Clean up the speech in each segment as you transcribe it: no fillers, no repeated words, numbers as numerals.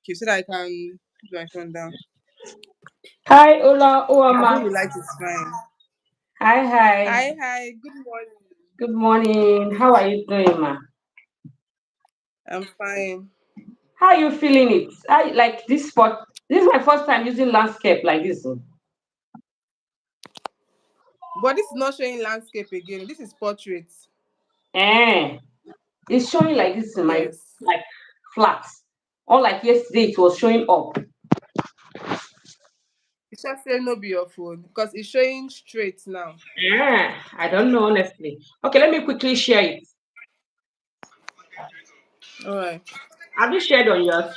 Okay, so that I can put my phone down. Hi, I Uwaoma. think the light is fine. Hi, hi. Hi, good morning. Good morning. How are you doing, ma? I'm fine. How are you feeling it? I like this spot. This is my first time using landscape like this. Oh. But this is not showing landscape again. This is portrait. Eh, it's showing like this in my Yes. like flats. Unlike yesterday, it was showing up. It's just saying no be your phone because it's showing straight now. I don't know honestly. Okay, let me quickly share it. All right. Have you shared on yours?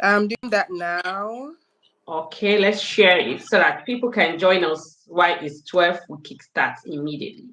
I'm doing that now. Okay, let's share it so that people can join us while it's 12. We kickstart immediately.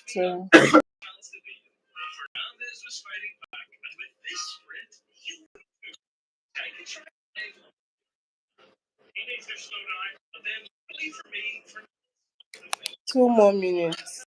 So 2 more minutes.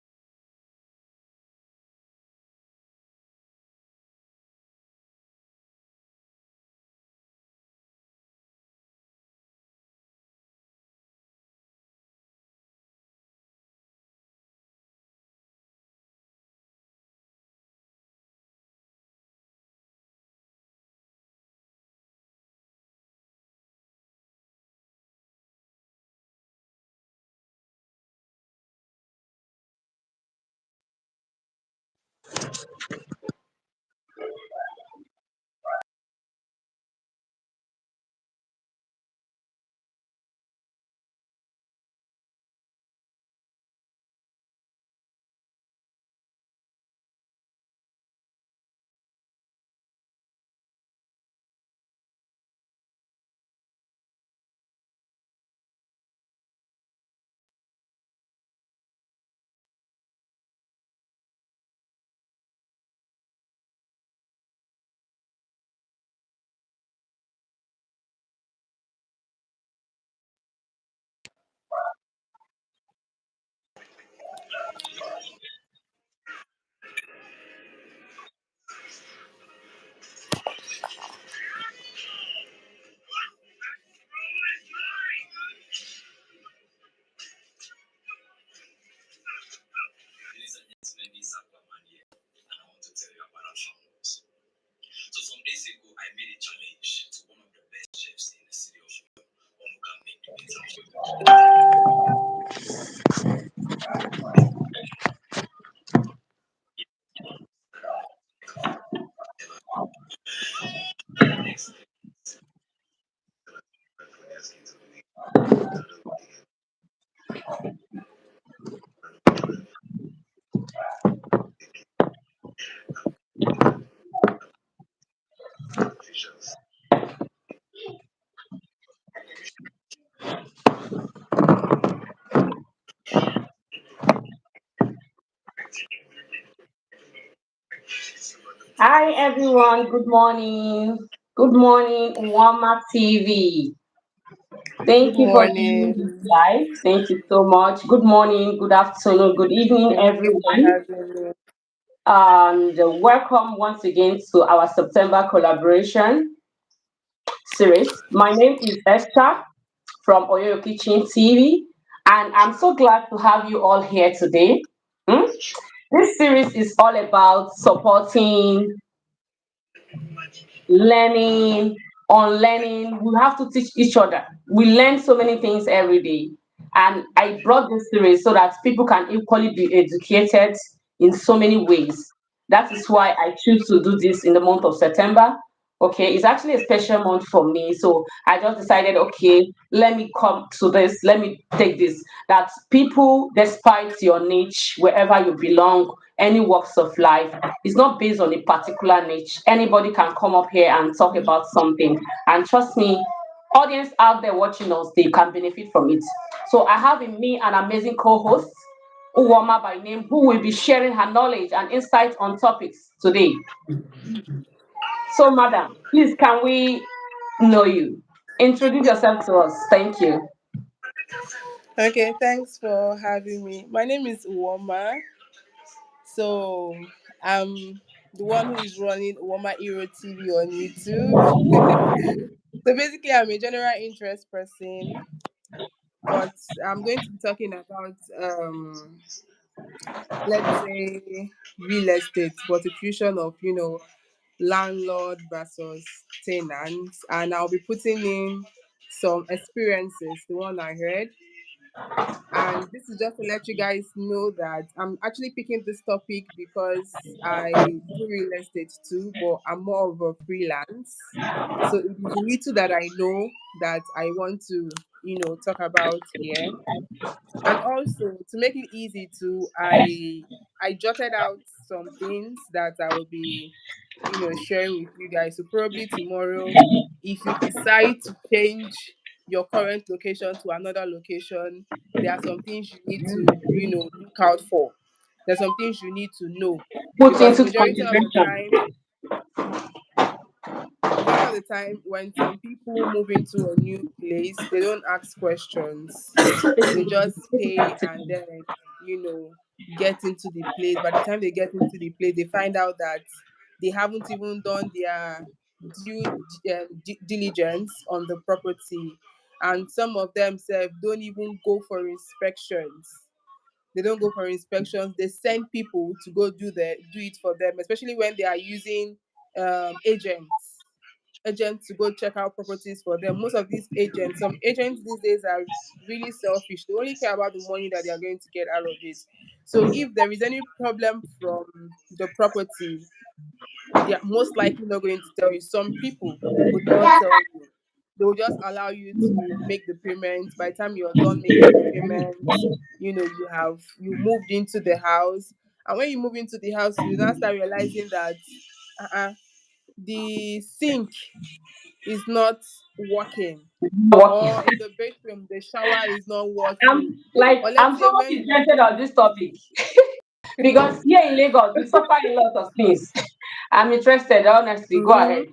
Hi everyone, good morning. Good morning, Uwaoma TV. Good Thank you for joining this morning. live. Thank you so much. Good morning, good afternoon, good evening, Thank you for everyone. having me. And welcome once again to our September collaboration series. My name is Esther from OyoyoKitchen TV, and I'm so glad to have you all here today. Hmm? This series is all about supporting learning, unlearning. We have to teach each other. We learn so many things every day. And I brought this series so that people can equally be educated in so many ways. That is why I choose to do this in the month of September. Okay, it's actually a special month for me. So I just decided, okay, let me come to this, let me take this. That people, despite your niche, wherever you belong, any walks of life, it's not based on a particular niche. Anybody can come up here and talk about something. And trust me, audience out there watching us, they can benefit from it. So I have in me an amazing co-host, Uwaoma by name, who will be sharing her knowledge and insights on topics today. So, madam, please can we know you? Introduce yourself to us. Thank you. Okay, thanks for having me. My name is Uwoma. So I'm the one who is running Uwoma Hero TV on YouTube. So basically, I'm a general interest person, but I'm going to be talking about let's say real estate, but a fusion of landlord versus tenants, and I'll be putting in some experiences, the one I heard. And this is just to let you guys know that I'm actually picking this topic because I do real estate too, but I'm more of a freelance. So it is little that I know that I want to, talk about here. And also to make it easy too, I jotted out some things that I will be sharing with you guys. So probably tomorrow, if you decide to change your current location to another location, there are some things you need to look out for. There's some things you need to know, Put because into consideration. majority of the time when some people move into a new place, they don't ask questions. They just pay and then you know get into the place. By the time they get into the place, they find out that they haven't even done their diligence on the property, and some of them self don't even go for inspections. They don't go for inspections. They send people to go do it for them, especially when they are using agents to go check out properties for them. Most of these agents, some agents these days are really selfish. They only care about the money that they are going to get out of it. So if there is any problem from the property, they are most likely not going to tell you. Some people would not tell you. They will just allow you to make the payments. By the time you're done making the payments, you moved into the house. And when you move into the house, you now start realizing that uh-uh, the sink is not working, Working. or in the bedroom the shower is not I'm working, like or I'm let's so say much when interested on this topic because here in Lagos we suffer a lot of things. I'm interested, honestly. Go Mhm. ahead.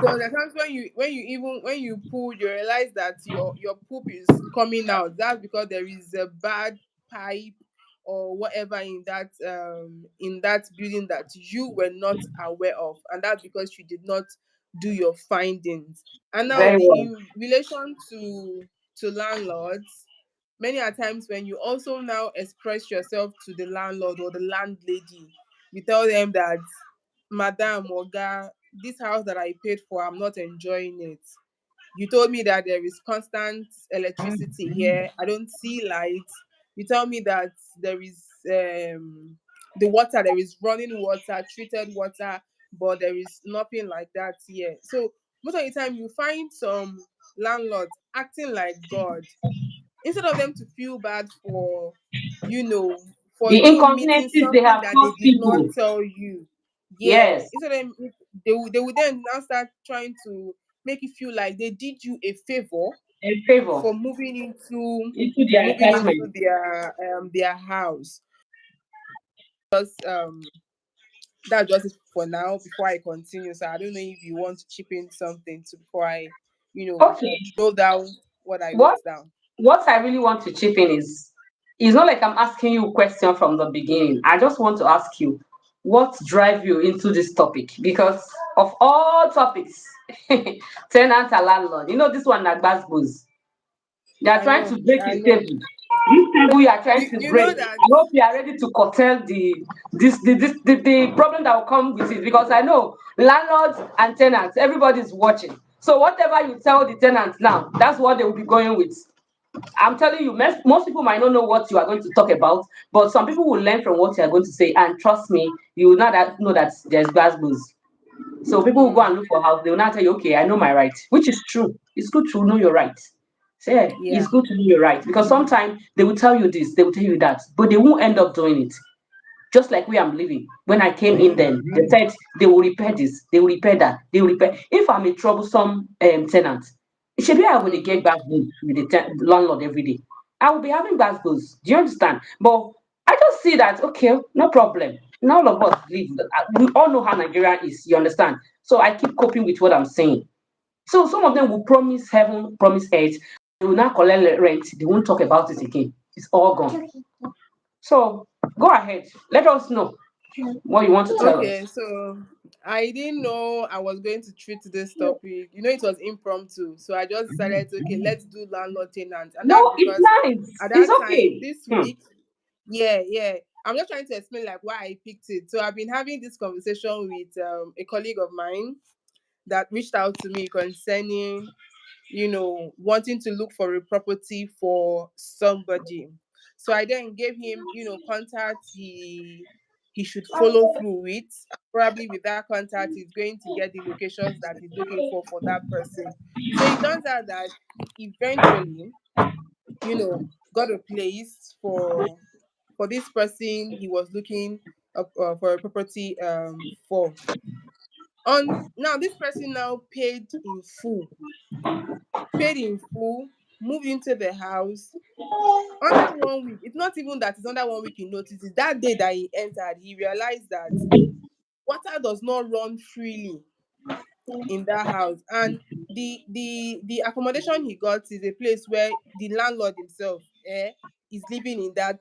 So there are times when you poop, you realize that your poop is coming out. That's because there is a bad pipe or whatever in that building that you were not aware of, and that's because you did not do your findings. And now Very the well. in relation to landlords, many a times when you also now express yourself to the landlord or the landlady, you tell them that, Madam Oga, this house that I paid for, I'm not enjoying it. You told me that there is constant electricity here. I don't see lights. You tell me that there is the water, there is running water, treated water, but there is nothing like that here. So most of the time you find some landlords acting like God, instead of them to feel bad for The you meeting inconveniences they something have that they caused did not people. tell you. Yeah, Yes, instead of them, they would then now start trying to make you feel like they did you a favor in favor for moving into into their moving attachment. into their house. Because That's just it for now before I continue. So I don't know if you want to chip in something to before I, Okay. note down what I wrote What down. what I really want to chip in is it's not like I'm asking you a question from the beginning. I just want to ask you what drive you into this topic because of all topics, tenant and landlord. You know this one na gbas. They are I trying know, to break I a know. table. This table you are trying to You break. know that. I hope you are ready to curtail the problem that will come with it because I know landlords and tenants, everybody is watching. So whatever you tell the tenants now, that's what they will be going with. I'm telling you, most people might not know what you are going to talk about, but some people will learn from what you are going to say. And trust me, you will not know that there's gbas. So people will go and Mm, look for house. They will not tell you, okay, I know my right, which is true. It's good to know your right. Say, yeah, it's yeah. good to know your right because sometimes they will tell you this, they will tell you that, but they won't end up doing it. Just like where I'm living. When I came in, then they said they will repair this, they will repair that, they will repair. If I'm a troublesome tenant, it should be I will Mm-hmm. get back with the landlord every day. I will be having back bills. Do you understand? But I just see that okay, no problem. None of us live. We all know how Nigeria is. You understand? So I keep coping with what I'm saying. So some of them will promise heaven, promise earth. They will not collect rent. They won't talk about it again. It's all gone. So go ahead. Let us know what you want to tell us. Okay, so I didn't know I was going to treat this topic. It was impromptu. So I just decided, okay, let's do landlord tenant. And that's No, it's because nice. at It's that time, okay. this week, yeah, yeah. I'm just trying to explain like why I picked it. So I've been having this conversation with a colleague of mine that reached out to me concerning wanting to look for a property for somebody. So I then gave him, contact he should follow through with. Probably with that contact, he's going to get the locations that he's looking for that person. So it turns out that he eventually, got a place for this person he was looking up for a property for. On now, this person now paid in full, moved into the house under 1 week. It's not even that it's under 1 week he noticed. It's that day that he entered, he realized that water does not run freely in that house. And the accommodation he got is a place where the landlord himself is living in that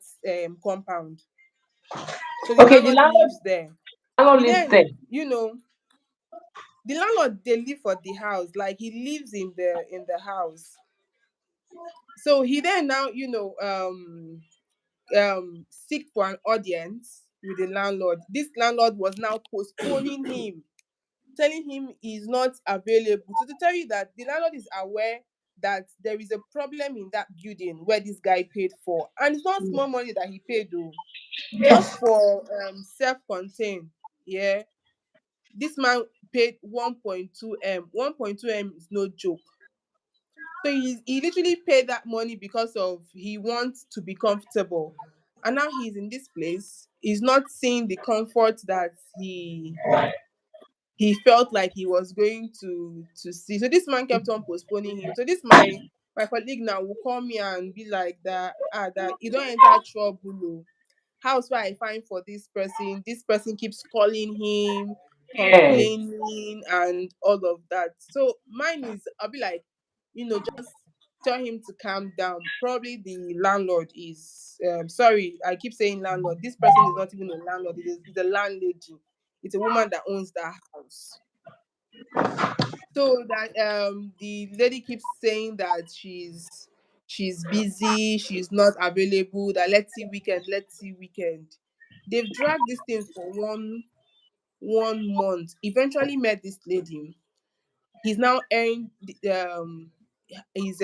compound. So the Okay, the landlord lives there. landlord He lives there. then, the landlord they live for the house, like he lives in the house. So he then now, seek for an audience with the landlord. This landlord was now postponing him, telling him he's not available. So to tell you that the landlord is aware that there is a problem in that building where this guy paid for. And it's not small money that he paid though. Just Yes. for self-contained. Yeah. This man paid 1.2 M. 1.2 M is no joke. So he literally paid that money because of he wants to be comfortable. And now he's in this place. He's not seeing the comfort that he felt like he was going to see. So this man kept on postponing him. So this my colleague now will call me and be like that you don't enter trouble. Oh. House where I find for this person keeps calling him, Yes. complaining and all of that. So mine is I'll be like, just tell him to calm down. Probably the landlord is sorry, I keep saying landlord. This person is not even a landlord, it's a landlady. It's a woman that owns that house. So that the lady keeps saying that she's busy, she's not available, that let's see weekend. They've dragged this thing for one month. Eventually met this lady. He's now airing his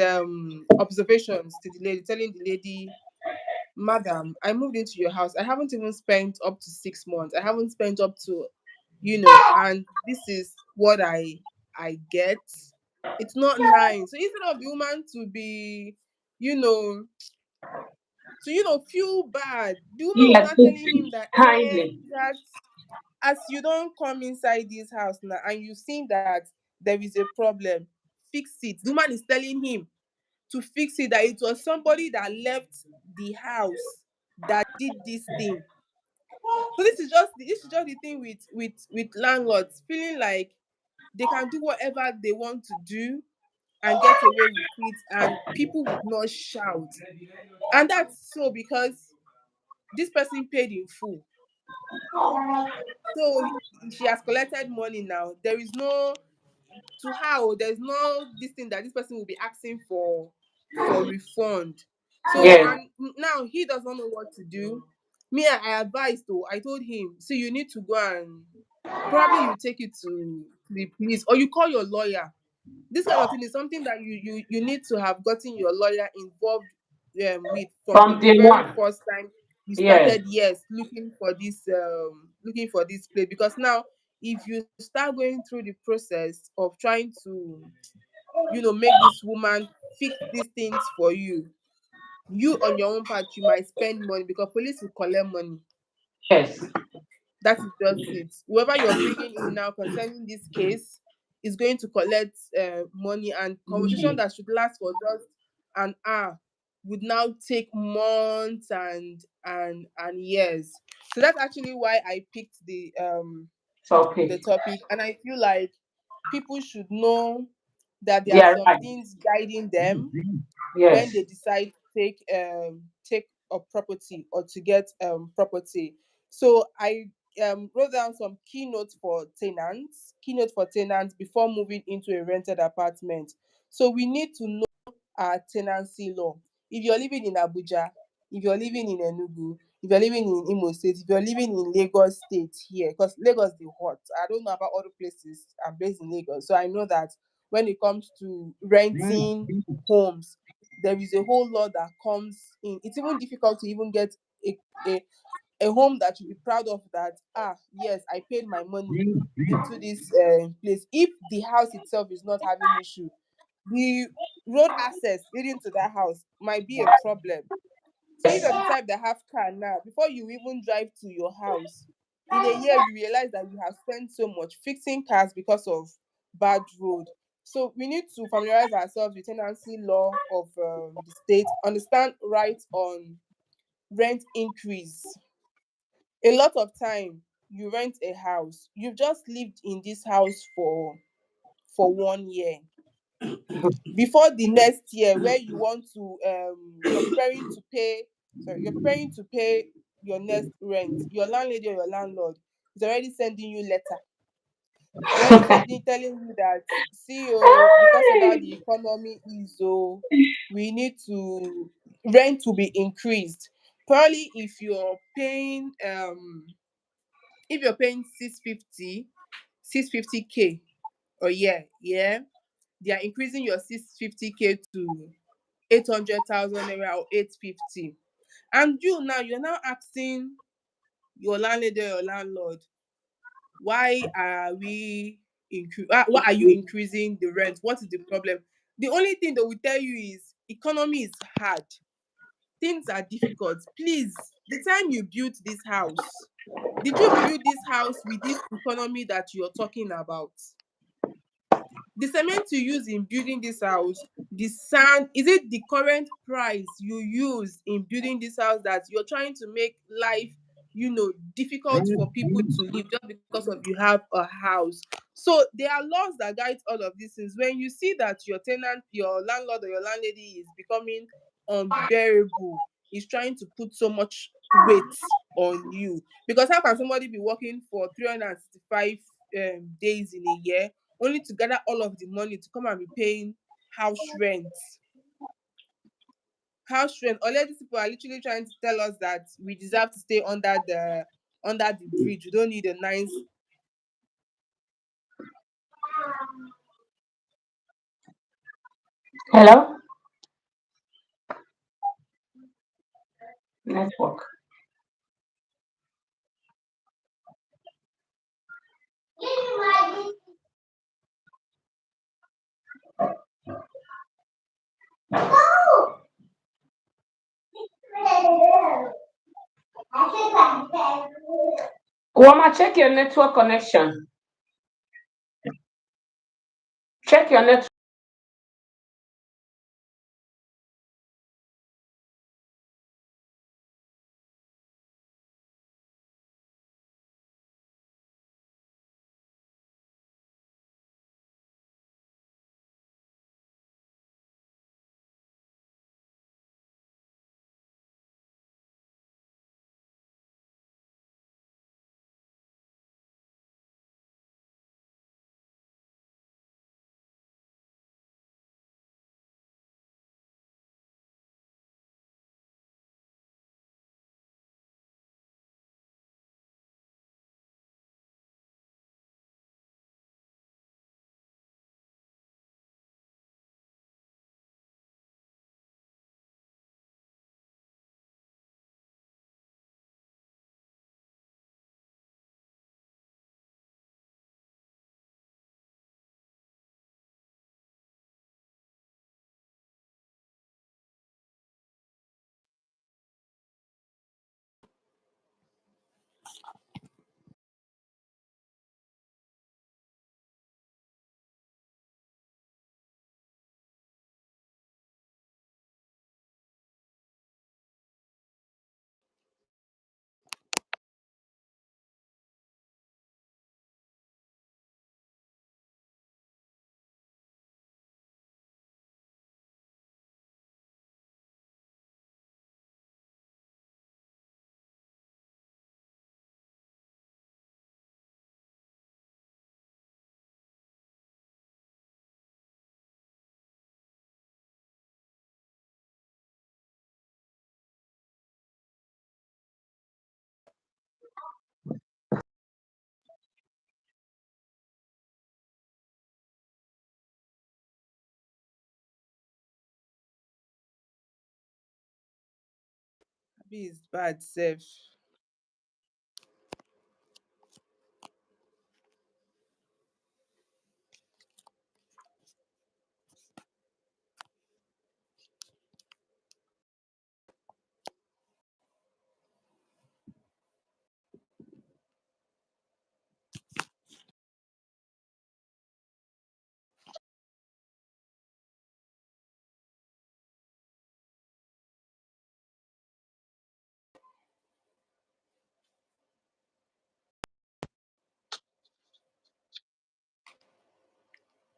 observations to the lady, telling the lady, Madam, I moved into your house. I haven't even spent up to 6 months. I haven't spent up to, and this is what I get. It's not nice. So instead of the woman to be, you know, feel bad, the woman was Yes, not to telling him speak that kindly. that as you don't come inside this house now and you see that there is a problem, fix it. The woman is telling him to fix it, that it was somebody that left the house that did this thing. So this is just the thing with landlords feeling like they can do whatever they want to do and get away with it, and people would not shout. And that's so because this person paid in full. So she has collected money now. There is no to her, there's no this thing that this person will be asking for refund. So Yes. and now he does not know what to do. Me, I advised though. I told him, so you need to go and probably you take it to the police or you call your lawyer. This kind of thing is something that you need to have gotten your lawyer involved with from From the day very one. first time you Yes. started, yes, looking for this place, because now if you start going through the process of trying to make this woman fix these things for you on your own part, you might spend money because police will collect money. Yes. That is just it. Whoever you're bringing in now concerning this case is going to collect money, and conversation that should last for just an hour would now take months and years. So that's actually why I picked Topic. the topic, and I feel like people should know that there They are are some right. things guiding them when Yes. they decide to take a property or to get property. So I wrote down some keynotes for tenants before moving into a rented apartment. So we need to know our tenancy law. If you're living in Abuja, if you're living in Enugu, if you're living in Imo State, if you're living in Lagos State here, because Lagos is hot. I don't know about other places. I'm based in Lagos, so I know that when it comes to renting homes, there is a whole lot that comes in. It's even difficult to even get a, a, a home that you'll be proud of, that yes, I paid my money into this place. If the house itself is not having issue, the road access leading to that house might be a problem. So if you're the type that have car now, before you even drive to your house, in a year you realize that you have spent so much fixing cars because of bad road. So we need to familiarize ourselves with tenancy law of the state, understand rights on rent increase. A lot of time you rent a house, you've just lived in this house for 1 year. Before the next year where you want to you're preparing to pay, your next rent, your landlady or your landlord is already sending you letter, is already sending telling you that, see, oh, because of how the economy is, oh, we need to rent to be increased. Probably if you're paying 650k a year, yeah, they are increasing your 650k to 800,000 naira or 850. And you're now asking your landlady or your landlord, why are you increasing the rent? What is the problem? The only thing they will tell you is economy is hard, things are difficult. Please, the time you built this house, did you build this house with this economy that you're talking about? The cement you use in building this house, the sand, is it the current price you use in building this house that you're trying to make life difficult for people to live just because of you have a house? So there are laws that guide all of these things. When you see that your landlord or your landlady is becoming unbearable, is trying to put so much weight on you, because how can somebody be working for 365 days in a year only to gather all of the money to come and be paying house rent? House rent. All these people are literally trying to tell us that we deserve to stay under the bridge. We don't need a nice. Hello? Network. Uwaoma, check your network connection. Check your network. This bad self.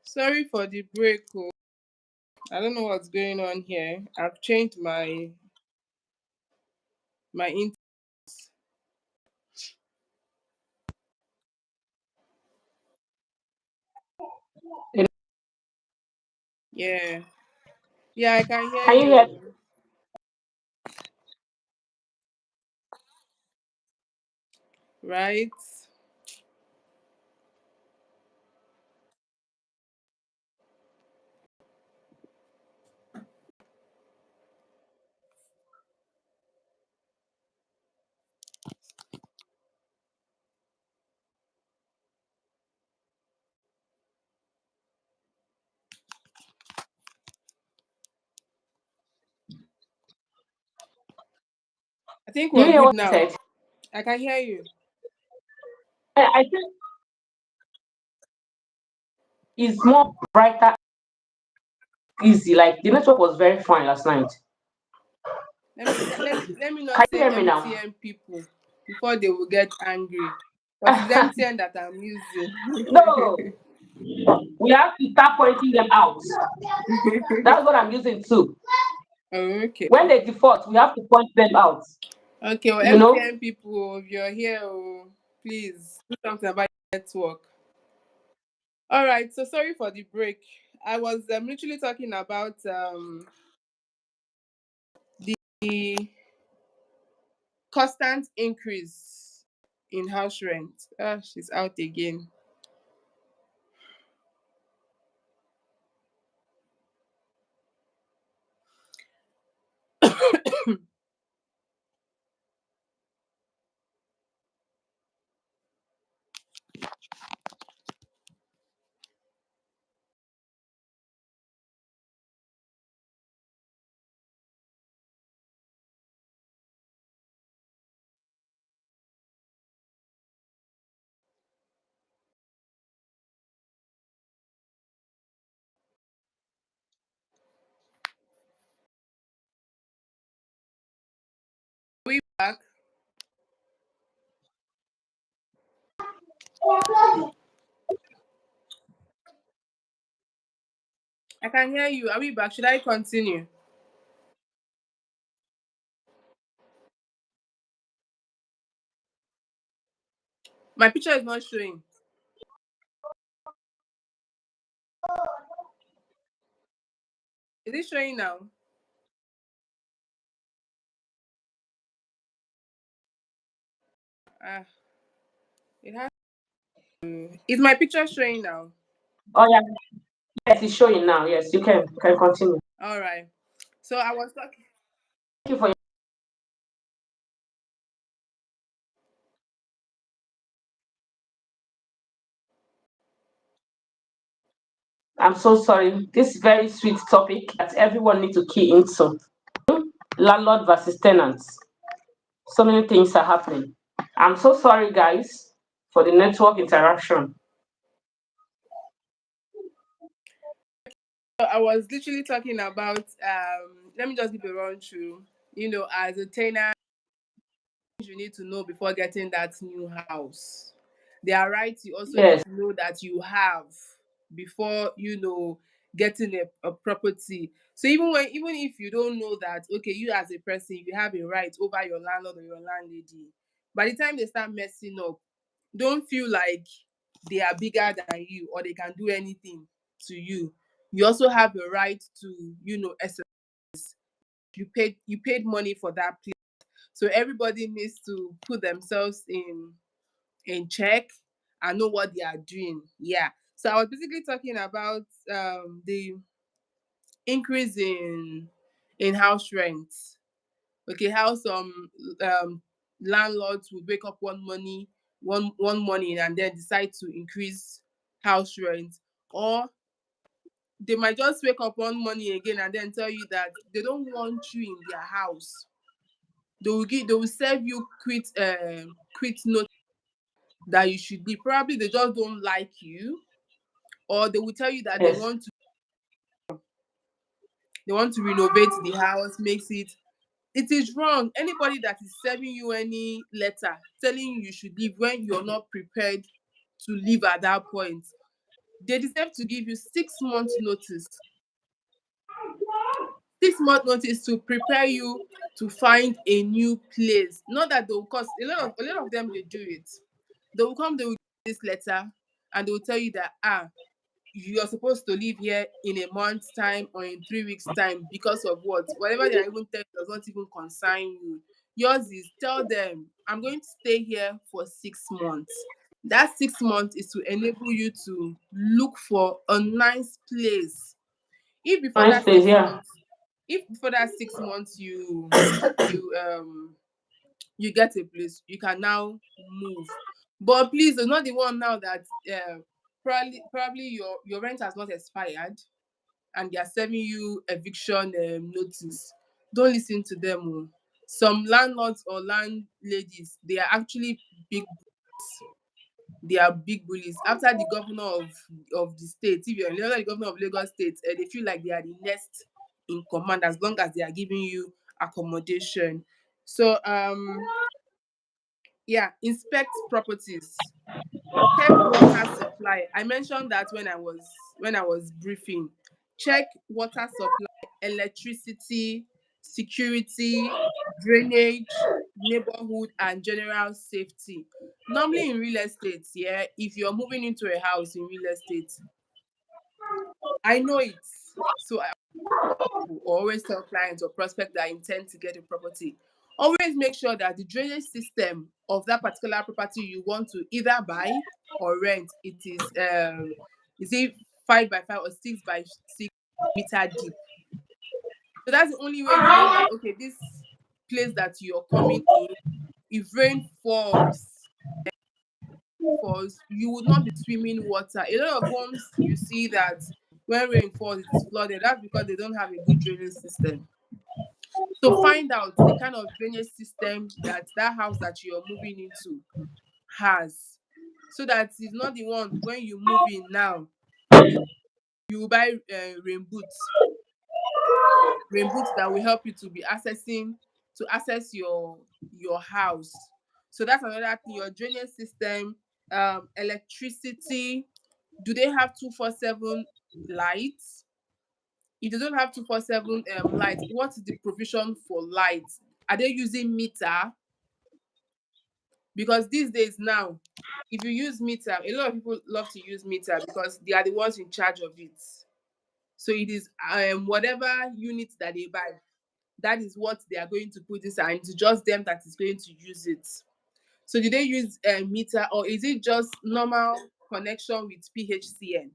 Sorry for the break. Oh. I don't know what's going on here. I've changed my in. Yeah. Yeah, I can hear Can you hear? you. Right? I think Do you we're hear good what I now. said? I can hear you. I think it's more brighter, easy. Like the network was very fine last night. Let me not Can you say hear me now? MTN people before they will get angry. Because it's MTN that I'm using. No, we have to start pointing them out. That's what I'm using too. Okay. When they default, we have to point them out. Okay, well, You know? MTN people, if you're here, oh, please do something about your network. All right, so sorry for the break. I was literally talking about the constant increase in house rent. Ah, she's out again. We back. I can hear you. Are we back? Should I continue? My picture is not showing. Is it showing now? Ah, it has. Is my picture showing now? Oh yeah, yes, it's showing now. Yes, you can continue. All right. So I was talking. Thank you for your, I'm so sorry. This very sweet topic that everyone needs to key into. Landlord versus tenants. So many things are happening. I'm so sorry guys for the network interaction. I was literally talking about. Let me just give a run through. As a tenant, you need to know before getting that new house. There are rights you also need Yes, to know that you have before getting a property. So even if you don't know that, okay, you as a person, you have a right over your landlord or your landlady. By the time they start messing up, don't feel like they are bigger than you or they can do anything to you. You also have a right to you paid money for that place. So everybody needs to put themselves in check and know what they are doing. Yeah. So I was basically talking about the increase in house rent. Okay, how some um landlords will wake up one morning and then decide to increase house rent, or they might just wake up one morning again and then tell you that they don't want you in their house. They will serve you quit note that you should leave. Probably they just don't like you, or they will tell you that Yes. they want to renovate the house, makes it. It is wrong. Anybody that is serving you any letter telling you should leave when you're not prepared to leave at that point, they deserve to give you 6 months notice. 6 month notice to prepare you to find a new place. Not that they'll, cause a lot of them they do it. They will give this letter and they will tell you that you're supposed to live here in a month's time or in 3 weeks' time because of what? Whatever they are even telling you does not even concern you. Yours is tell them, I'm going to stay here for 6 months. That 6 months is to enable you to look for a nice place. If before Nice that place, six yeah. months, if before that 6 months you get a place, you can now move. But please, it's not the one now that probably your rent has not expired and they are serving you eviction notice. Don't listen to them. Oh. Some landlords or landladies, they are actually big. They are big bullies. After the governor of the state, if you're the governor of Lagos State, they feel like they are the next in command as long as they are giving you accommodation. So yeah, inspect properties. Check water supply. I mentioned that when I was briefing. Check water supply, electricity, security, drainage, neighborhood, and general safety. Normally in real estate, yeah, if you're moving into a house in real estate, I know it. So I always tell clients or prospects that intend to get a property, always make sure that the drainage system of that particular property you want to either buy or rent, is it 5 by 5 or 6 by 6 meter deep. So that's the only way you know that okay, this place that you're coming in, if rain falls, you would not be swimming water. A lot of homes you see that when rain falls, it is flooded. That's because they don't have a good drainage system. So find out the kind of drainage system that that house that you're moving into has, so that it's not the one when you move in now, you will buy rain boots that will help you to be access your house. So that's another thing. Your drainage system, electricity. Do they have 247 lights? If they don't have 247 lights, what is the provision for lights? Are they using meter? Because these days now, if you use meter, a lot of people love to use meter because they are the ones in charge of it. So it is whatever units that they buy, that is what they are going to put inside, and it's just them that is going to use it. So do they use a meter, or is it just normal connection with PHCN?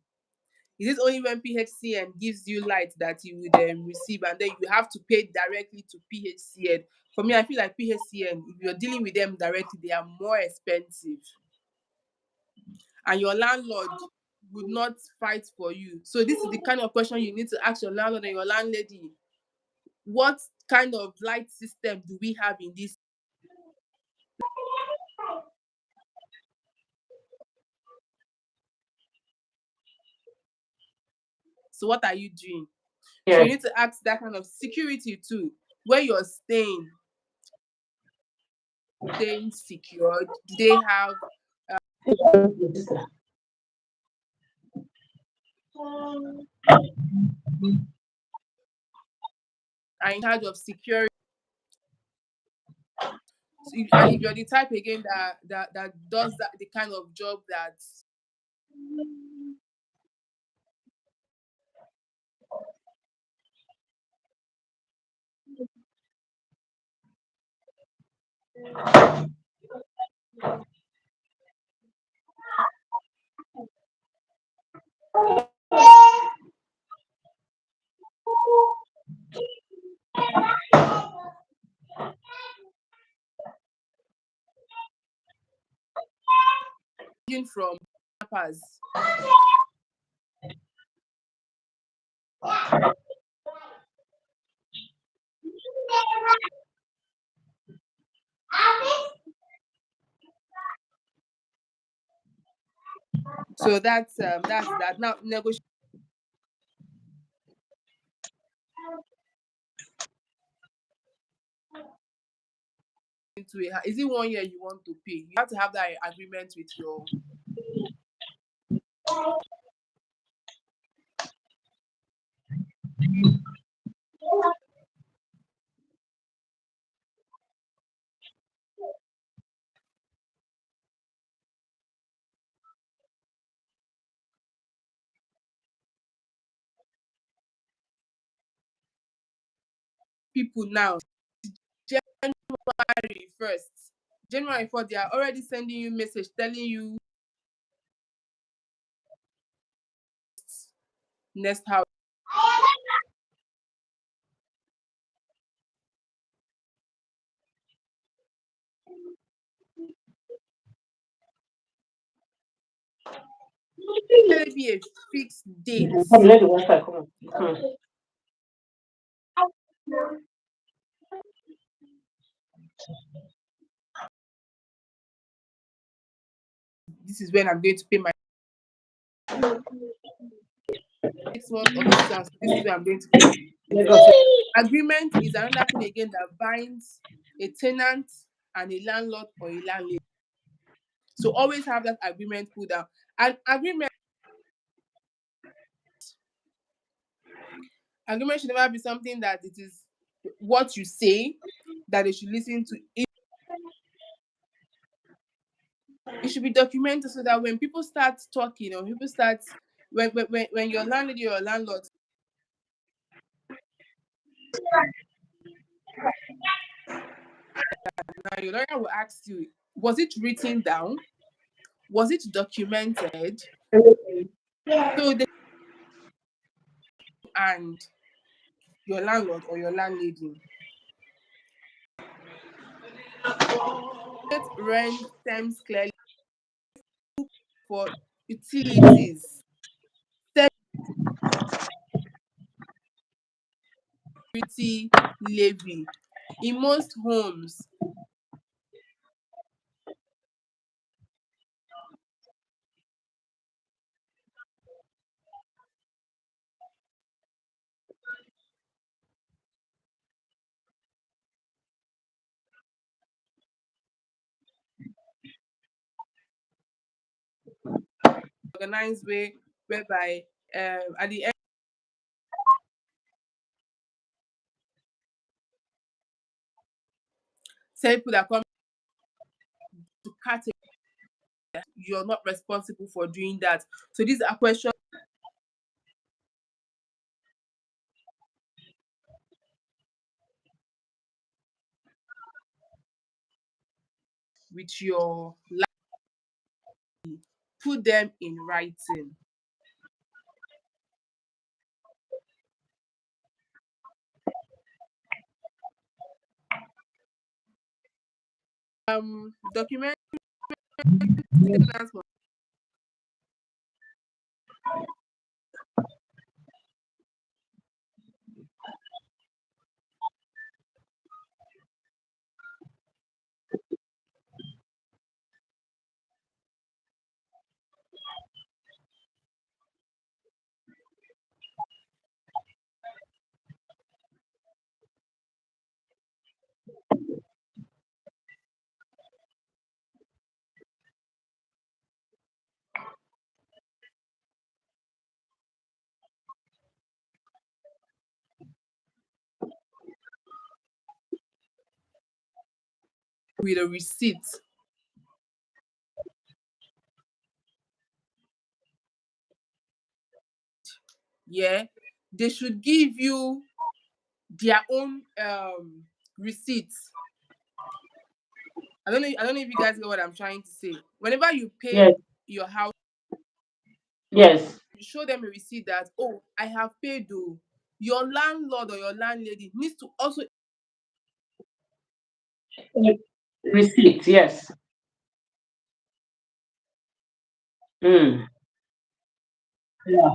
Is it only when PHCN gives you light that you would receive, and then you have to pay directly to PHCN? For me, I feel like PHCN, if you're dealing with them directly, they are more expensive, and your landlord would not fight for you. So this is the kind of question you need to ask your landlord and your landlady. What kind of light system do we have in this? So what are you doing? So Yeah. you need to ask that kind of security too. Where you're staying secured. Do they have are in charge of security? So and if you're the type again that does that the kind of job that ranging from kidnappers. So that's that. Now negotiate to a, is it 1 year you want to pay? You have to have that agreement with your people now. January 1st, January 4th, they are already sending you message telling you next house. Let it be a fixed date. Come, let the Wi-Fi come on. This is when I'm going to pay my 6 months of this house. This is when I'm going to pay. So agreement is another thing again that binds a tenant and a landlord or a landlady. So always have that agreement put down. And agreement should never be something that it is what you say that they should listen to. It should be documented so that when people start talking or people start when your landlady or your landlord, now your lawyer will ask you, was it written down? Was it documented? So they and your landlord or your landlady. Get rent terms clearly for utilities, security levy. In most homes, organized way whereby at the end, say people that come to category, you're not responsible for doing that. So these are questions with your put them in writing. Document tenants with a receipt. Yeah, they should give you their own receipts. I don't know if you guys get what I'm trying to say. Whenever you pay Yes, your house, yes. you show them a receipt that, oh, I have paid. Oh, your landlord or your landlady needs to also Receipt, yes. Mm. Yeah.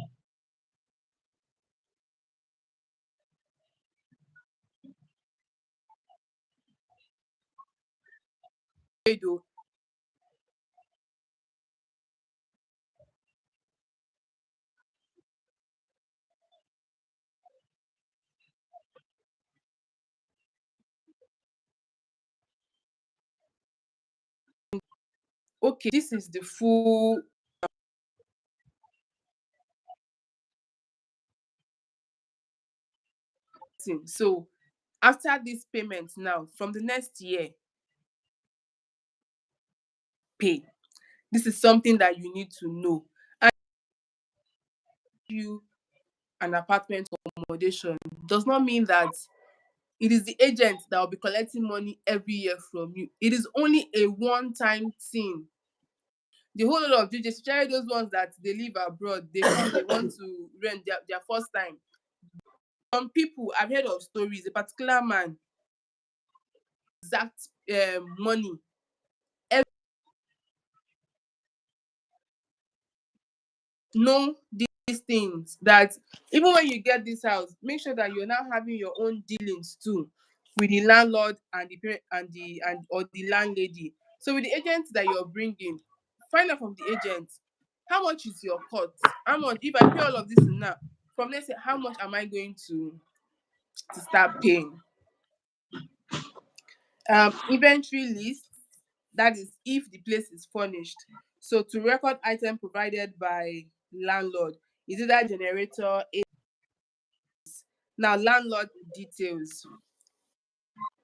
Though. Okay, this is the full thing. So after this payment now, from the next year, pay. This is something that you need to know. And you an apartment accommodation does not mean that it is the agent that will be collecting money every year from you. It is only a one-time thing. The whole lot of DJs, especially those ones that they live abroad, they come, they want to rent their first time. Some people, I've heard of stories, a particular man, exact money, know these things, that even when you get this house, make sure that you're now having your own dealings too with the landlord and the parent and or the landlady. So with the agent that you're bringing, find out from the agent how much is your cut, how much, if I pay all of this now, from let's say how much am I going to start paying. Inventory list, that is if the place is furnished. So to record item provided by landlord, is either generator. Now, landlord details.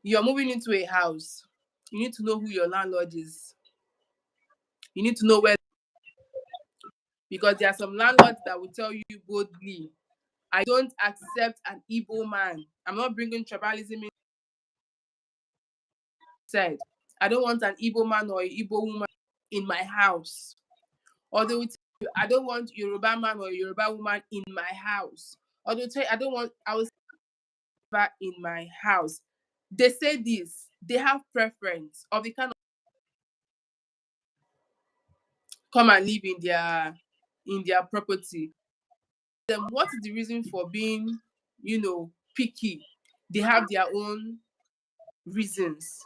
You're moving into a house. You need to know who your landlord is. You need to know where, because there are some landlords that will tell you boldly, I don't accept an Igbo man. I'm not bringing tribalism inside. I don't want an Igbo man or an Igbo woman in my house. Or they will tell you, I don't want Yoruba man or Yoruba woman in my house. Or they'll tell you, I don't want our in my house. They say this. They have preference of the kind of come and live in their property. Then what is the reason for being, picky? They have their own reasons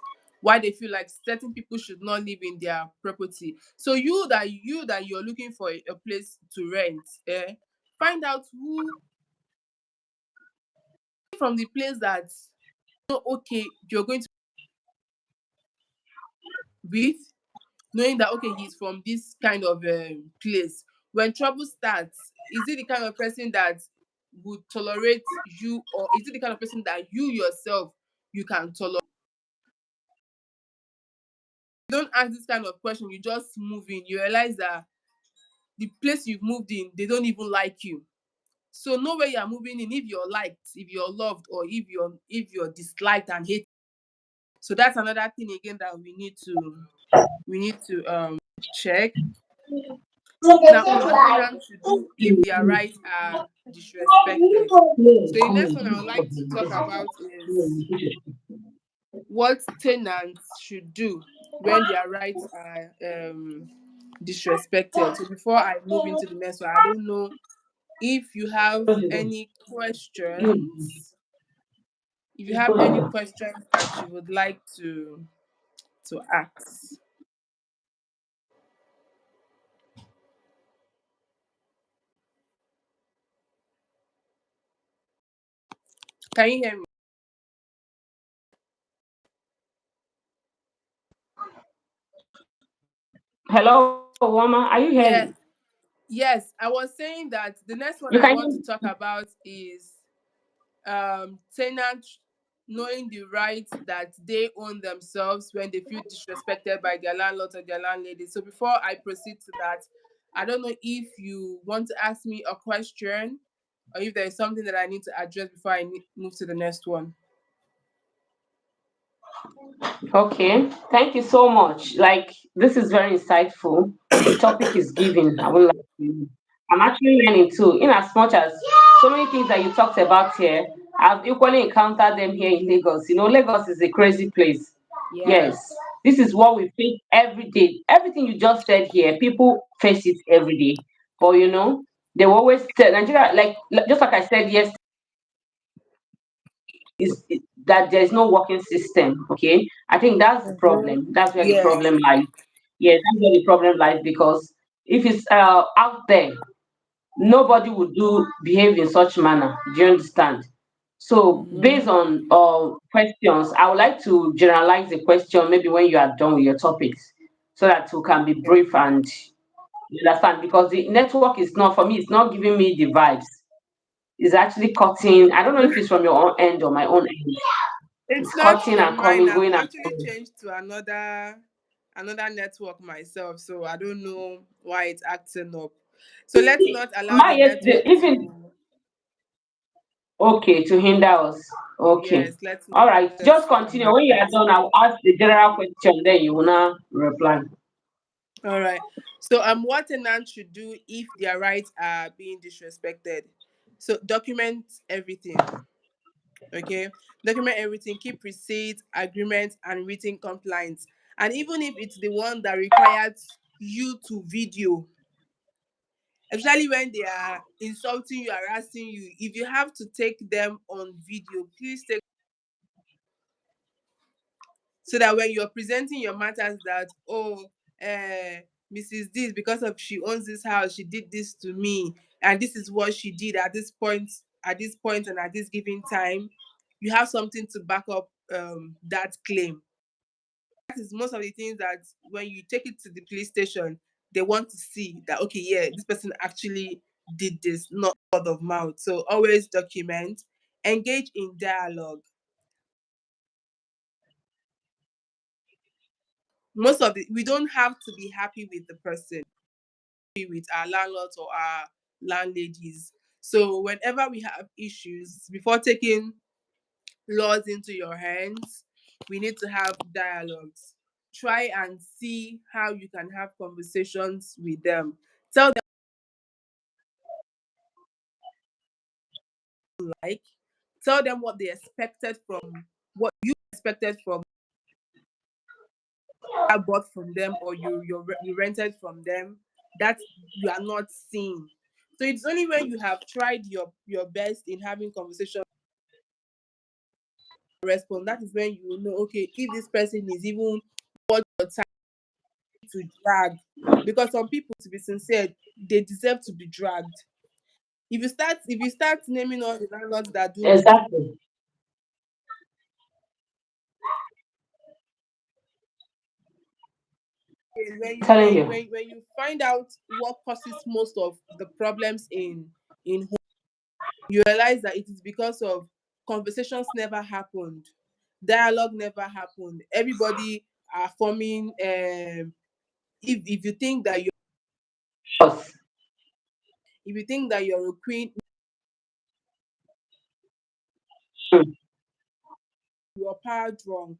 why they feel like certain people should not live in their property. So you that you're looking for a place to rent, find out who from the place that okay you're going to with, knowing that okay he's from this kind of place. When trouble starts, is it the kind of person that would tolerate you, or is it the kind of person that you yourself you can tolerate? You don't ask this kind of question, you just move in, you realize that the place you've moved in, they don't even like you. So know where you're moving in, if you're liked, if you're loved, or if you're disliked and hated. So that's another thing again that we need to check. Now, what tenants should do if their rights are disrespected. So the next one I would like to talk about is what tenants should do when their rights are disrespected. So before I move into the next one, I don't know if you have any questions. If you have any questions that you would like to ask, can you hear me? Hello, Uwaoma, are you Yeah. hearing? Yes, I was saying that the next one You I can want hear to talk about is tenants knowing the rights that they own themselves when they feel disrespected by their landlord or their landlady. So before I proceed to that, I don't know if you want to ask me a question or if there is something that I need to address before I move to the next one. Okay, thank you so much. Like, this is very insightful. The topic is giving. I would like to. I'm actually learning too. In as much as so many things that you talked about here, I've equally encountered them here in Lagos. You know, Lagos is a crazy place. Yeah. Yes. This is what we face every day. Everything you just said here, people face it every day. But they will always tell Nigeria, just like I said yesterday, that there's no working system. Okay, I think that's the Mm-hmm. problem. That's where the Yes. problem lies. Yes, that's where the problem lies, because if it's out there, nobody would behave in such manner. Do you understand? So Mm-hmm. based on questions, I would like to generalize the question maybe when you are done with your topics, so that we can be Yeah. brief and you understand, because the network is not, for me, it's not giving me the vibes. It's actually cutting. I don't know if it's from your own end or my own end. It's It's not cutting from and mine. coming, I've going and actually coming. changed to another network myself, so I don't know why it's acting up. So let's not allow My the yesterday, network even to. okay, to hinder us. Okay. Yes, let's not All right. access Just continue. the When you are network. done, I'll ask the general question, then you will now reply. All right. So what tenant should do if their rights are being disrespected? So document everything. Okay, document everything, keep receipts, agreements, and written compliance. And even if it's the one that requires you to video, especially when they are insulting you, harassing you, if you have to take them on video, please take, so that when you're presenting your matters that, oh, Mrs. This, because of she owns this house, she did this to me, and this is what she did at this point and at this given time, you have something to back up that claim. That is most of the things that when you take it to the police station, they want to see that, okay, yeah, this person actually did this, not word of mouth. So always document, engage in dialogue. Most of the We don't have to be happy with the person, with our landlords or our landladies. So whenever we have issues, before taking laws into your hands, we need to have dialogues. Try and see how you can have conversations with them. Tell them, like, tell them what they expected from, what you expected from, bought from them, or you rented from them, that you are not seeing. So it's only when you have tried your best in having conversation, respond, that is when you will know, okay, if this person is even worth your time to drag. Because some people, to be sincere, they deserve to be dragged. If you start naming all the landlords that do this, Exactly. when you Telling when, you. when when you find out what causes most of the problems in home, you realize that it is because of conversations never happened, dialogue never happened. Everybody are forming, if you think that you Us. if you think that you're a queen, Hmm. you're power drunk.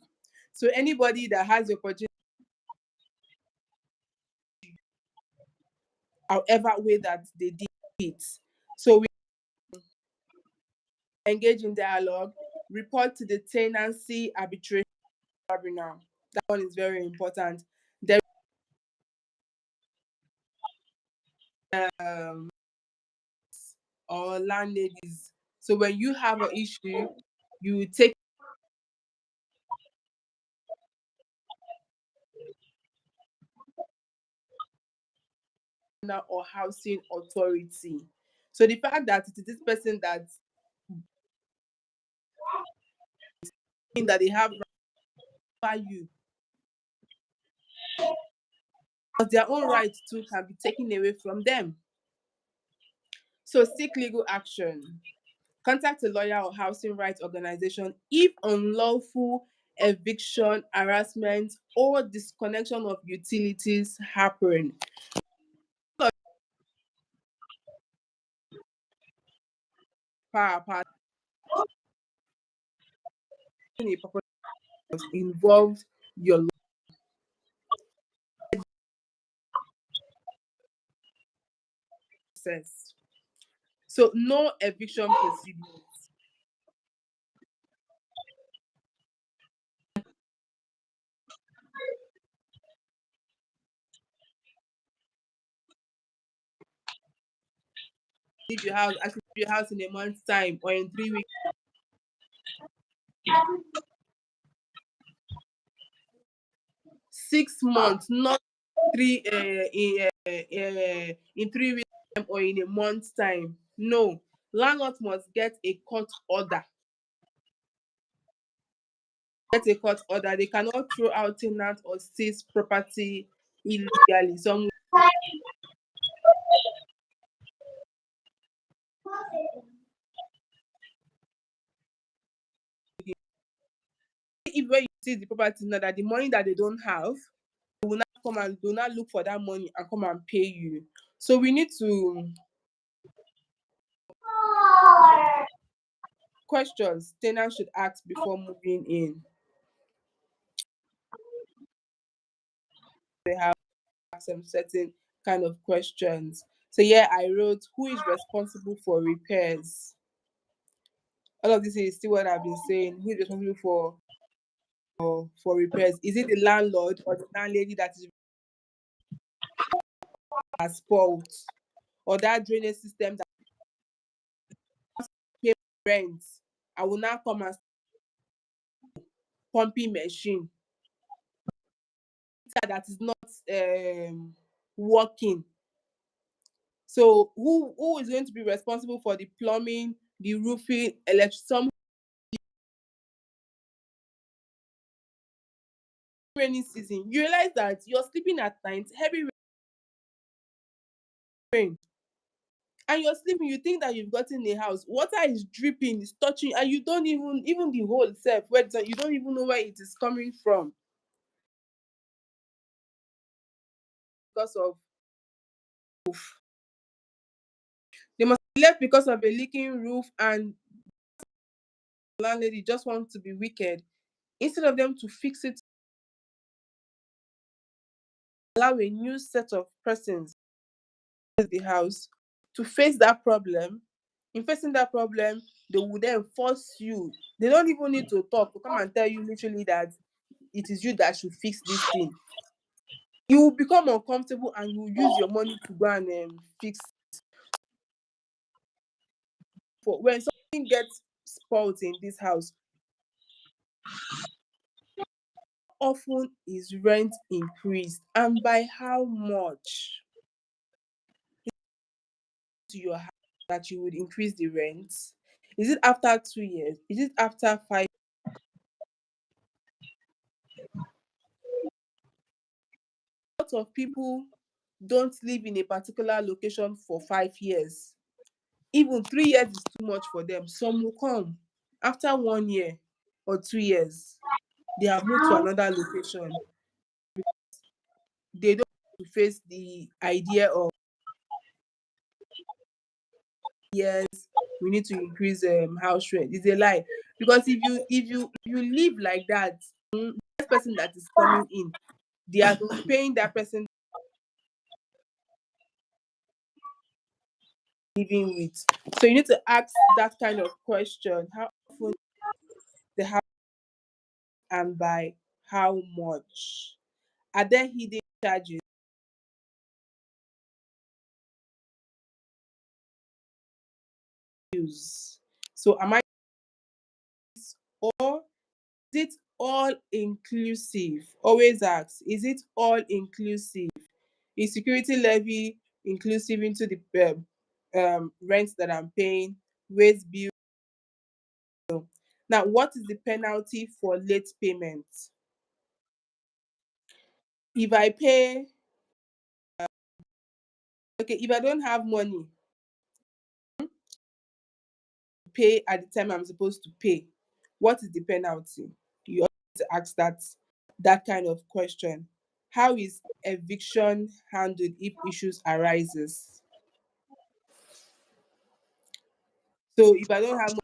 So anybody that has the opportunity, however way that they did it, so we engage in dialogue, report to the tenancy arbitration tribunal. That one is very important. There, um, or landladies. So when you have an issue, you take or housing authority. So the fact that it is this person that they have value, because their own rights too can be taken away from them. So seek legal action. Contact a lawyer or housing rights organization if unlawful eviction, harassment, or disconnection of utilities happen. Power part in a property involved your process. So no eviction procedures. leave your house, actually leave your house in a month's time or in 3 weeks. 6 months, not three in 3 weeks time or in a month's time. No, landlord must get a court order. Get a court order. They cannot throw out tenant or seize property illegally. Some if when you see the property now that the money that they don't have, they will not come and do not look for that money and come and pay you. So we need to questions tenants should ask before moving in. They have some certain kind of questions. So yeah, I wrote who is responsible for repairs. All of this is still what I've been saying. Who is responsible for repairs? Is it the landlord or the landlady that is at fault, or that drainage system that pay rent? I will now come and pumping machine that is not working. So who is going to be responsible for the plumbing, the roofing, electric? Some rainy season, you realize that you're sleeping at night, heavy rain, and you're sleeping. You think that you've gotten a house, water is dripping, it's touching, and you don't even the hole itself where you don't even know where it is coming from because of they must be left because of a leaking roof, and landlady just wants to be wicked instead of them to fix it, allow a new set of persons in the house to face that problem. In facing that problem, they will then force you. They don't even need to talk to come and tell you literally that it is you that should fix this thing. You will become uncomfortable and you will use your money to go and fix. For when something gets spoiled in this house, often is rent increased, and by how much to your house that you would increase the rent? Is it after 2 years? Is it after 5? A lot of people don't live in a particular location for 5 years. Even 3 years is too much for them. Some will come after 1 year or 2 years. They have moved to another location. They don't want to face the idea of yes, we need to increase house rent. It's a lie because if you live like that, the next person that is coming in, they are paying that person living with. So you need to ask that kind of question: how often the house and by how much? Are there hidden charges? So am I or is it all inclusive? Always ask, is it all inclusive? Is security levy inclusive into the rent that I'm paying, waste bill? Now, what is the penalty for late payment? If I pay, okay, if I don't have money, pay at the time I'm supposed to pay, what is the penalty? You have to ask that kind of question. How is eviction handled if issues arises? So if I don't have money,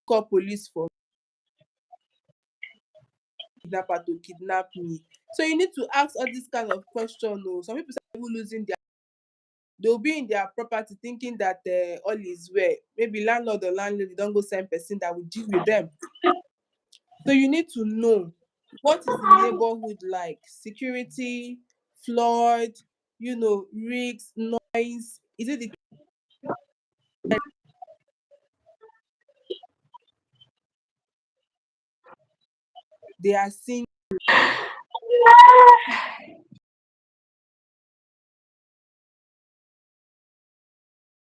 call police for kidnapper to kidnap me. So you need to ask all this kind of question. Oh, some people are even losing their. They'll be in their property thinking that all is well. Maybe landlord or landlady don't go send person that will deal with them. So you need to know What is the neighborhood like? Security, flood, risks, noise. Is it the they are seeing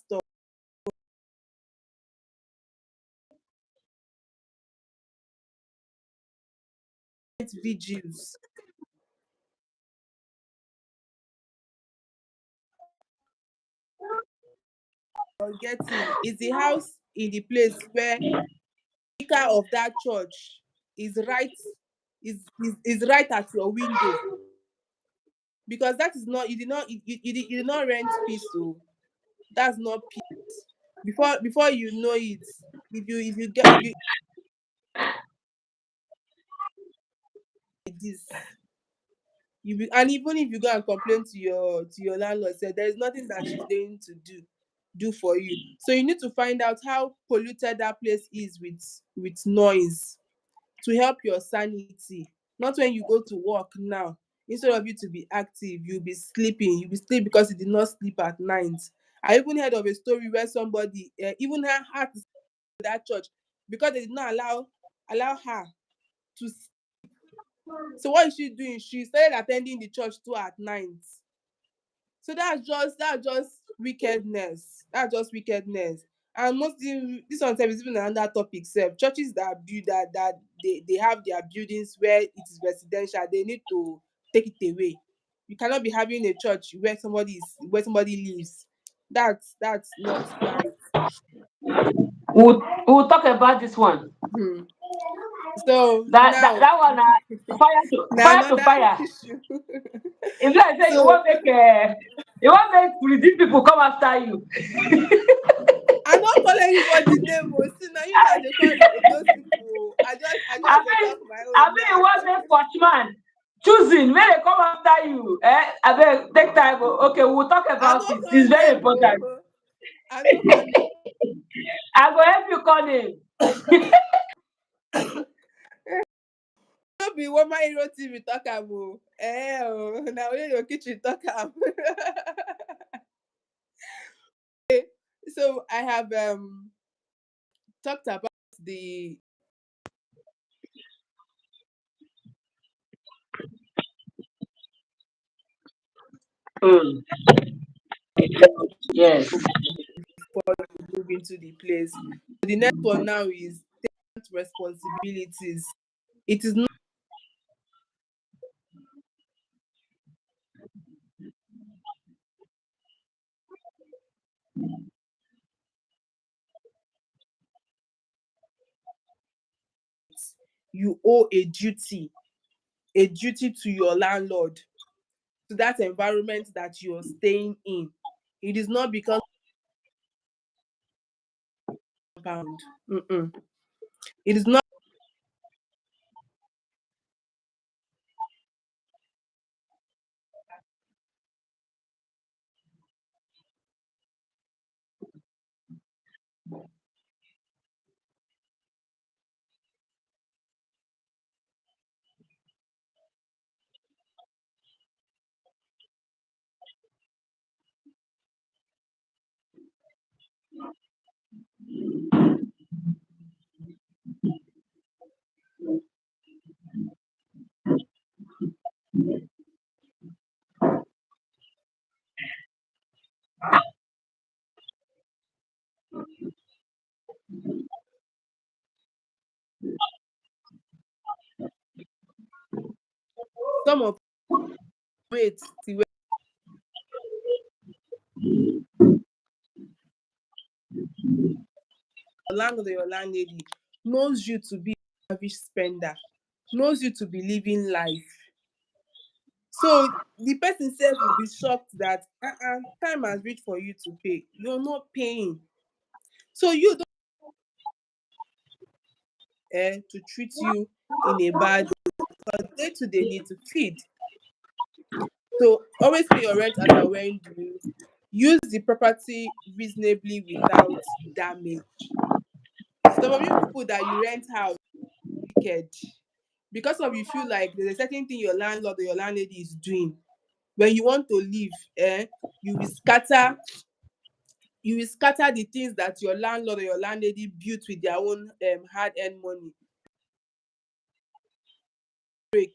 stuff, vigils? Or getting is the house in the place where speaker of that church is right is right at your window, because that is not you did not rent peace. So that's not peace. Before you know it, if you like this, and even if you go and complain to your landlord, say there is nothing that she's going to do for you. So you need to find out how polluted that place is with noise, to help your sanity. Not when you go to work now, instead of you to be active, you'll be sleep because you did not sleep at night. I even heard of a story where somebody even had to stay to that church because they did not allow her to so what is she doing? She started attending the church too at night. So that's just wickedness. That's just wickedness. And mostly this one sef is even another topic sef. Churches that build that they have their buildings where it is residential, they need to take it away. You cannot be having a church where somebody lives. That's not right. We'll talk about this one. Hmm. So That that, now that one, fire to na fire to another fire. issue. If like say So you want make prison people come after you. I don't call anybody name oh, see na you na dey call those people oh. I just dey I talk my I own mean you now. want make watchman choosing make they come after you. Abeg take time oh. Okay, we'll talk I about no it. call It's very name important. oh. I no call name. I go help you call name. No be Uwaoma Hero TV talk am oh. Oh na OyoyoKitchen talk am. So I have talked about the Mm, yes. before you move into the place. The next one now is tenant responsibilities. It is not you owe a duty to your landlord, to that environment that you're staying in. It is not because compound. Mm-mm. It is not some of wait till when your landlord or your landlady knows you to be a lavish spender, knows you to be living life. So the person self will be shocked that time has reached for you to pay. You're not paying. So you don't to treat you in a bad way, because day to day need to feed. So always pay your rent as and when due. Use the property reasonably without damage. Some of you people that you rent house wicked. because of you feel like there's a certain thing your landlord or your landlady is doing. When you want to leave, you will scatter you will scatter the things that your landlord or your landlady built with their own hard-earned money. Break,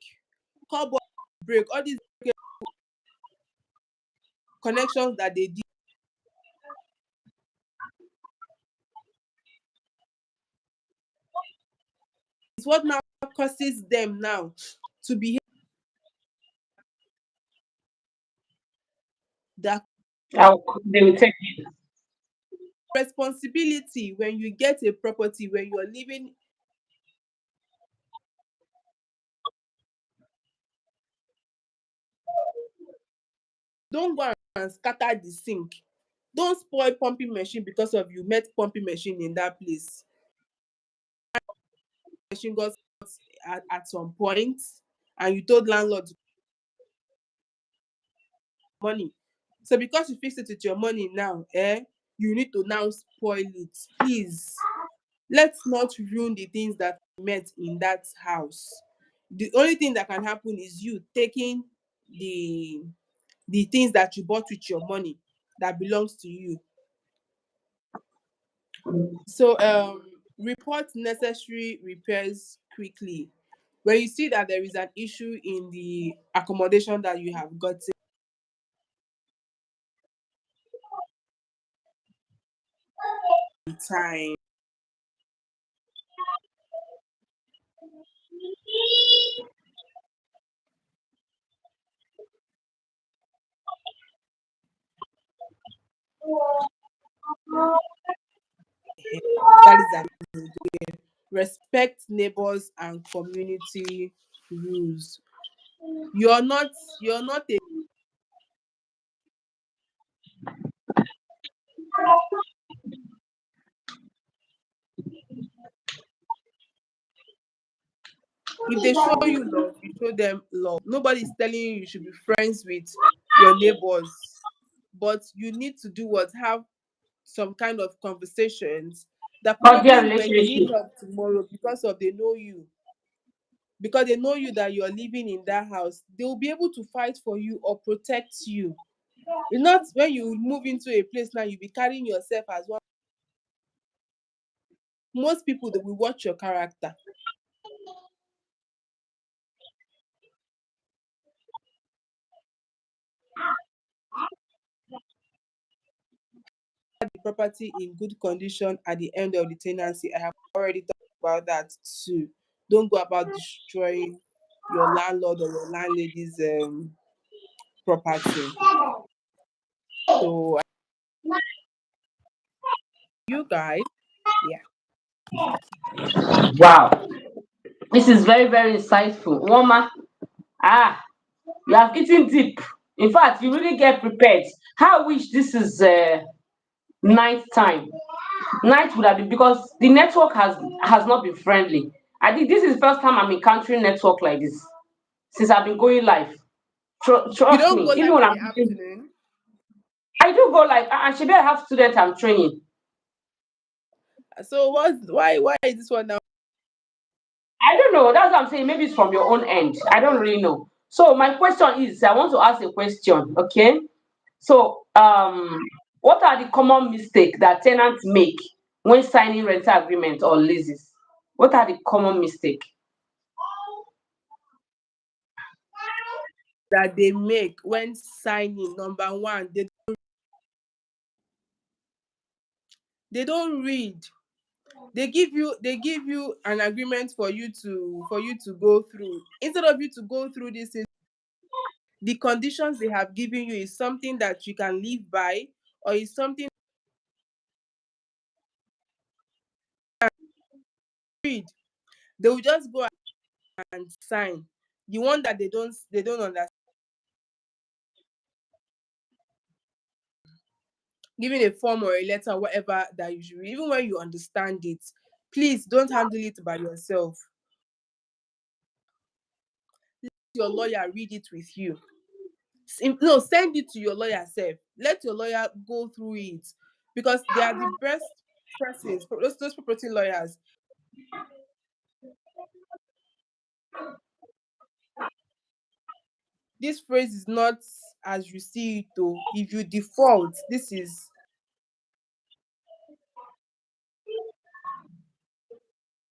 cupboard break, all these connections that they did is what now causes them now to behave that They will take it. responsibility. When you get a property, when you're living, don't go and scatter the sink. Don't spoil pumping machine because of you met pumping machine in that place. Machine got at some point and you told landlord money. So because you fix it with your money now, you need to now spoil it. Please, let's not ruin the things that we met in that house. The only thing that can happen is you taking the the things that you bought with your money that belongs to you. So report necessary repairs quickly. When you see that there is an issue in the accommodation that you have gotten, time, that is that. Respect neighbors and community rules. You're not you're not a if they show you love, you show them love. Nobody is telling you you should be friends with your neighbors, but you need to do what have some kind of conversations that Cordial probably when they need relationship. help tomorrow because of they know you, because they know you that you're living in that house, they will be able to fight for you or protect you. It's not when you move into a place now you be carrying yourself as one. Most people they will watch your character. The property in good condition at the end of the tenancy. I have already talked about that too. Don't go about destroying your landlord or your landlady's property. So you guys, yeah. Wow. This is very, very insightful. Woma, ah, you have eaten deep. In fact, you really get prepared. How I wish this is night time. Night would have been because the network has not been friendly. I think this is the first time I'm encountering network like this since I've been going live. You Trust don't me, go even live when in I'm the doing, afternoon. I do go live, and should I have students I'm training. So why is this one now? I don't know. That's what I'm saying. Maybe it's from your own end. I don't really know. So my question is, I want to ask a question. Okay. So what are the common mistakes that tenants make when signing rental agreement or leases? What are the common mistake? That they make when signing? Number one, they don't read. They give you an agreement for you to go through. Instead of you to go through this, the conditions they have given you is something that you can live by, or is something read. They will just go and sign. The one that they don't understand, giving a form or a letter, whatever that you should read, even when you understand it, please don't handle it by yourself. Your lawyer read it with you. No, send it to your lawyer self. Let your lawyer go through it, because they are the best persons. Those property lawyers, This phrase is not as you see it though. If you default, this is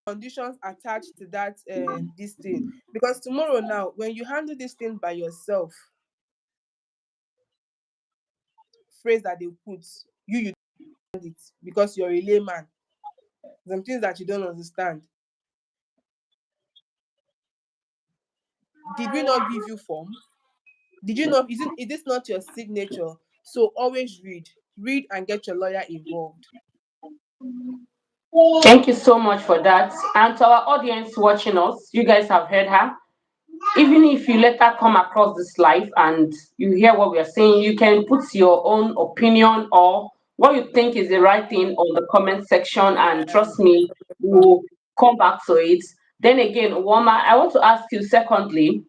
conditions attached to that this thing. Because tomorrow now, when you handle this thing by yourself, phrase that they put, you it because you're a layman. Some things that you don't understand. Did we not give you form? Did you not? Is this not your signature? So always read and get your lawyer involved. Thank you so much for that. And to our audience watching us, you guys have heard her. Even if you later come across this live and you hear what we are saying, you can put your own opinion or what you think is the right thing on the comment section. And Yeah. trust me, we'll come back to it. Then again, Wama, I want to ask you secondly,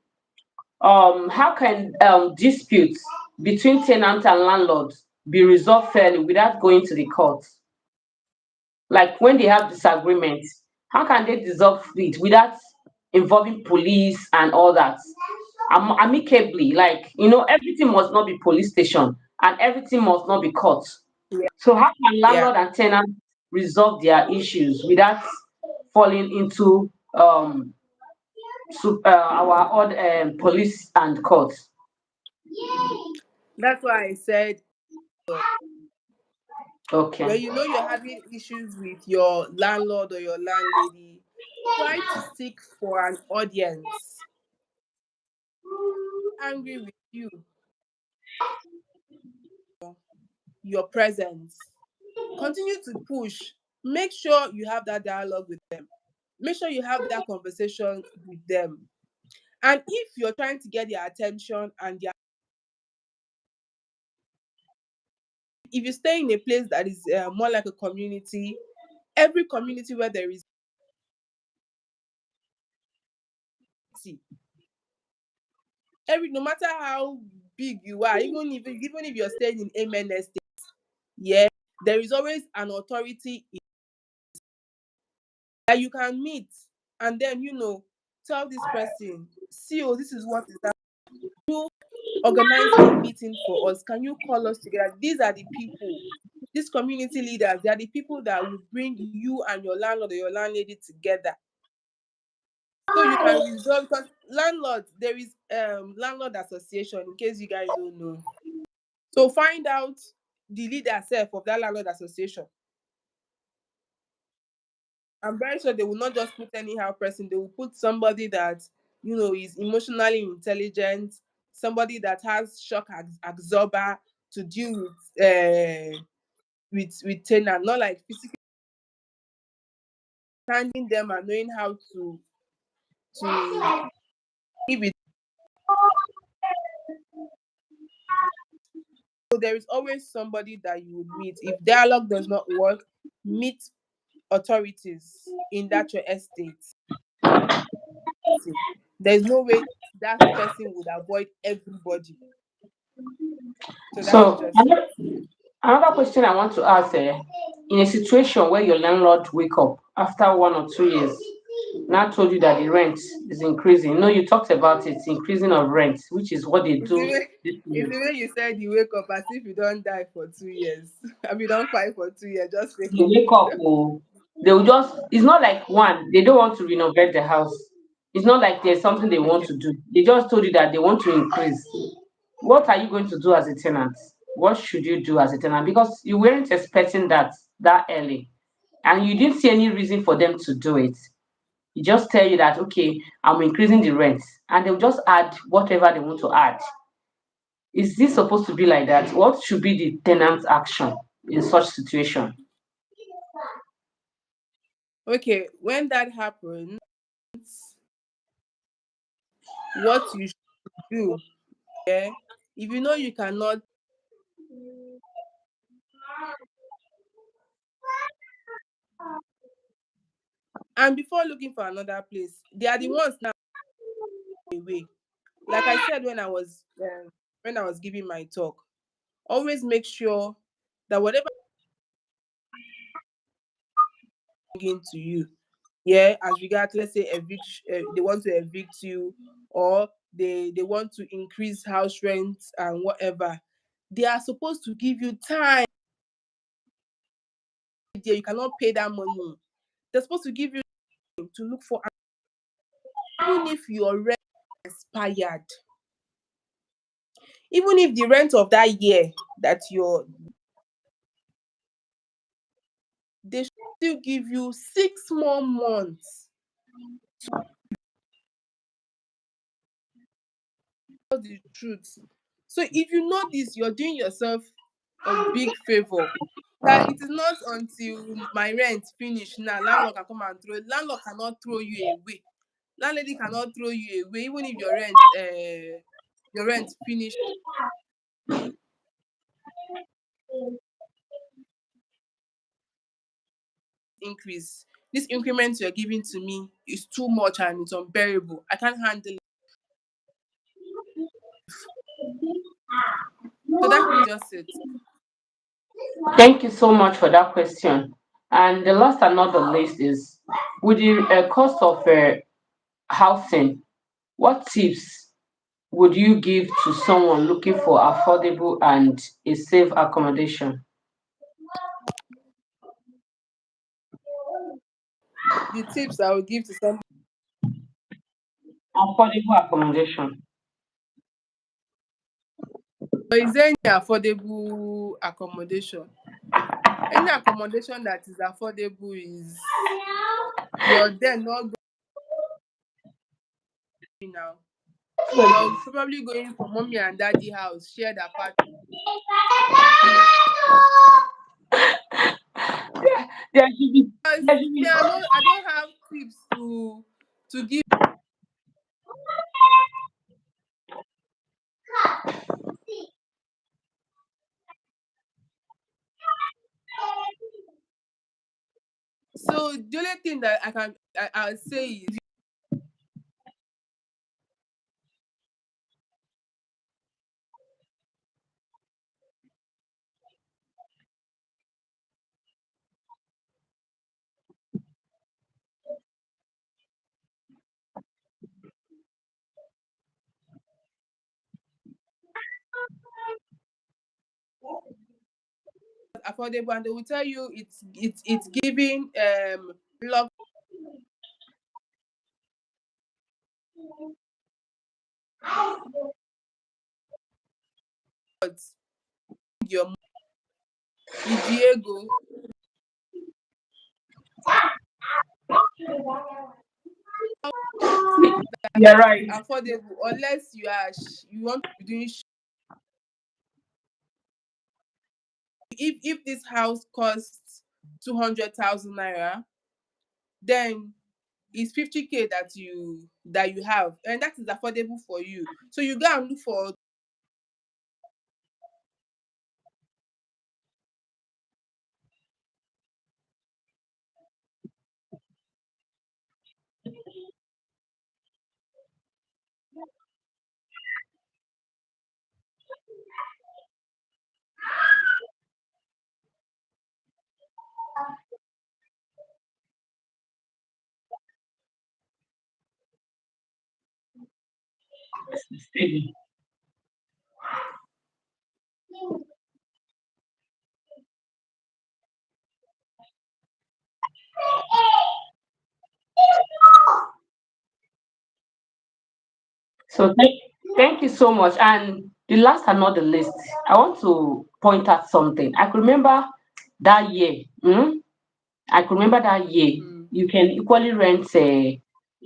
how can disputes between tenant and landlord be resolved fairly without going to the court? Like when they have disagreements, how can they dissolve it without involving police and all that? Amicably, like everything must not be police station and everything must not be court. Yeah. So how can Yeah. landlord and tenant resolve their issues without falling into our odd police and court? That's why I said Okay. when you know you're having issues with your landlord or your landlady, try to seek for an audience angry with you, your presence. Continue to push. Make sure you have that dialogue with them. Make sure you have that conversation with them. And if you're trying to get their attention and their if you stay in a place that is more like a community, every community where there is tea, every no matter how big you are, even if you're staying in Amen Estate, yeah, there is always an authority that you can meet and then tell this person, see, oh, this is what is that. You organize a meeting for us. Can you call us together? These are the people, these community leaders, they are the people that will bring you and your landlord or your landlady together. So you can resolve because landlord, there is landlord association in case you guys don't know. So find out the leader self of that landlord association. I'm very sure they will not just put anyhow person. They will put somebody that is emotionally intelligent, somebody that has shock absorber to deal with tenant, not like physically standing them and knowing how to give it. So there is always somebody that you would meet. If dialogue does not work, meet authorities in that your estate. There's no way that person would avoid everybody. So that is So just it. another question I want to ask, in a situation where your landlord wake up after 1 or 2 years, now told you that the rent is increasing. No, you talked about it, increasing of rent, which is what they It's the do. way it's the way you said you wake up as if you don't die for 2 years. I mean, don't fight for 2 years. Just wake They up. wake up, oh, they will just. It's not like one. They don't want to renovate the house. It's not like there's something they want Okay. to do. They just told you that they want to increase. What are you going to do as a tenant? What should you do as a tenant? Because you weren't expecting that early, and you didn't see any reason for them to do it. You just tell you that okay, I'm increasing the rent, and they'll just add whatever they want to add. Is this supposed to be like that? What should be the tenant's action in such situation? Okay. When that happens, what you should do, yeah, if you know you cannot, and before looking for another place, they are the ones now away. Like I said when I was giving my talk, always make sure that whatever I'm bringing to you, Yeah, as regards, let's say eviction, they want to evict you, or they want to increase house rent and whatever. They are supposed to give you time. There, you cannot pay that money. They're supposed to give you time to look for, even if your rent expired, even if the rent of that year that you're, they should still give you 6 more months. That's the truth. So if you know this, you're doing yourself a big favor. That it is not until my rent finish now landlord can come and throw. Landlord cannot throw you away. Landlady cannot throw you away even if your rent finish increase. This increment you're giving to me is too much and it's unbearable. I can't handle it. So that's just it. Thank you so much for that question. And the last and not the least is, with the cost of housing, what tips would you give to someone looking for affordable and a safe accommodation? The tips I would give to someone. Affordable accommodation. Is there any affordable accommodation? Any accommodation that is affordable is you're there not going now. You're probably going for mommy and daddy house, shared apartment. There should be, Because there should me, be, I don't have tips to give. So the only thing that I'll say is affordable, and they will tell you it's giving luck your Diego you're right. affordable unless you want to be doing if this house costs 200,000 naira, then it's 50K that you have, and that is affordable for you. So you go and look for So thank you so much. And the last and not the least, I want to point out something. I could remember that year. I could remember that year. mm, You can equally rent a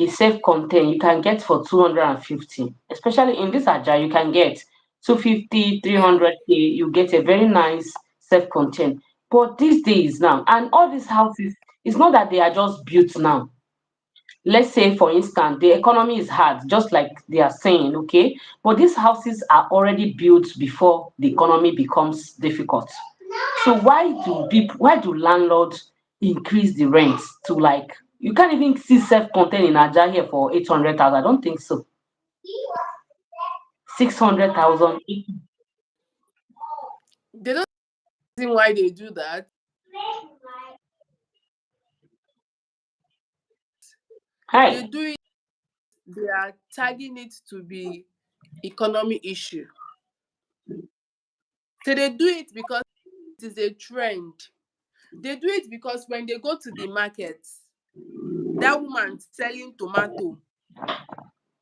self-contained. You can get for 250. Especially in this Aja, you can get 250, yeah. 300K. You get a very nice self-contained. But these days now, and all these houses, it's not that they are just built now. Let's say for instance the economy is hard, just like they are saying, okay, but these houses are already built before the economy becomes difficult. So why do landlords increase the rent to, like, you can't even see self-contained in Aja here for 800,000? I don't think so. 600,000. They don't reason why they do that. Hi. They do it, they are tagging it to be economy issue. So they do it because it is a trend. They do it because when they go to the market, that woman selling tomato,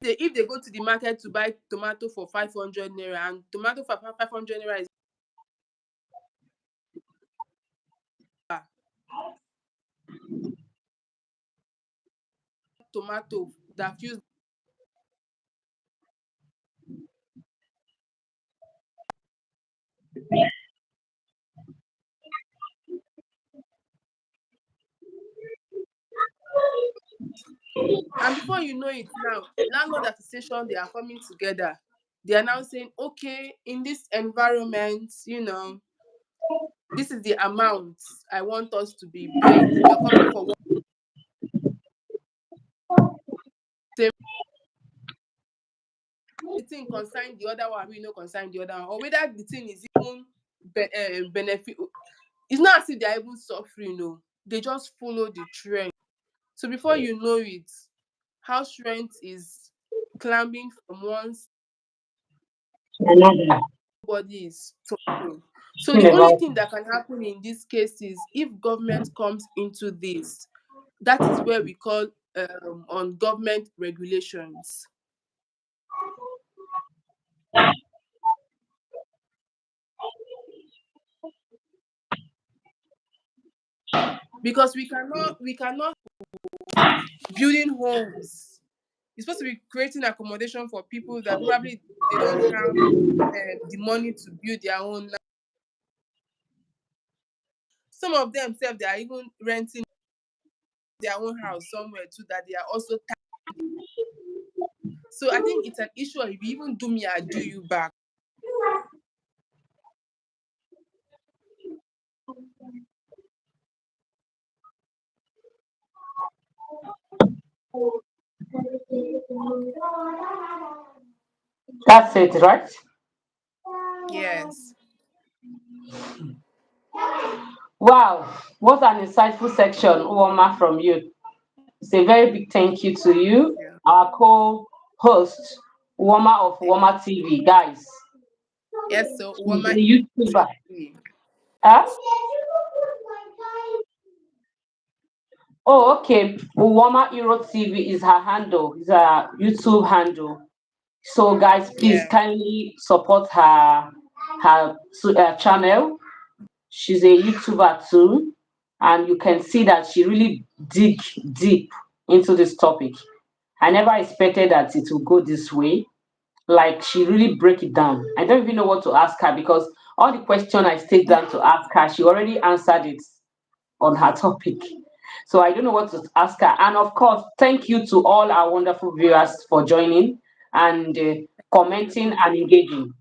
if they go to the market to buy tomato for 500 naira, and tomato for 500 naira is tomato that feels. And before you know it now, landlord association, they are coming together. They are now saying, okay, in this environment, this is the amount I want us to be paying. You're coming for one same, the thing consign the other one, we no consign the other one, or whether the thing is even benefit. It's not as if they are even suffering, no. They just follow the trend. So before you know it, house rent is climbing from one, Another body is talking. So the thing only about thing that can happen in this case is if government comes into this. That is where we call on government regulations, because we cannot building homes. It's supposed to be creating accommodation for people that probably they don't have the money to build their own. Some of them self they are even renting their own house somewhere too that they are also so I think it's an issue of if you even do me, I do you back. that's it, right? Yes. Wow, what an insightful section, Uwaoma, from you. It's a very big thank you to you, Yeah. our co-host, Uwaoma of Thank Uwaoma TV, guys. Yes, so She's woman a YouTuber. TV. Huh? Oh, okay. Uwaoma Euro TV is her handle, is her YouTube handle. So, guys, please Yeah. kindly support her channel. She's a YouTuber too, and you can see that she really dig deep into this topic. I never expected that it would go this way. Like she really break it down. I don't even know what to ask her because all the question I stayed down to ask her, she already answered it on her topic. So I don't know what to ask her. And of course, thank you to all our wonderful viewers for joining and commenting and engaging.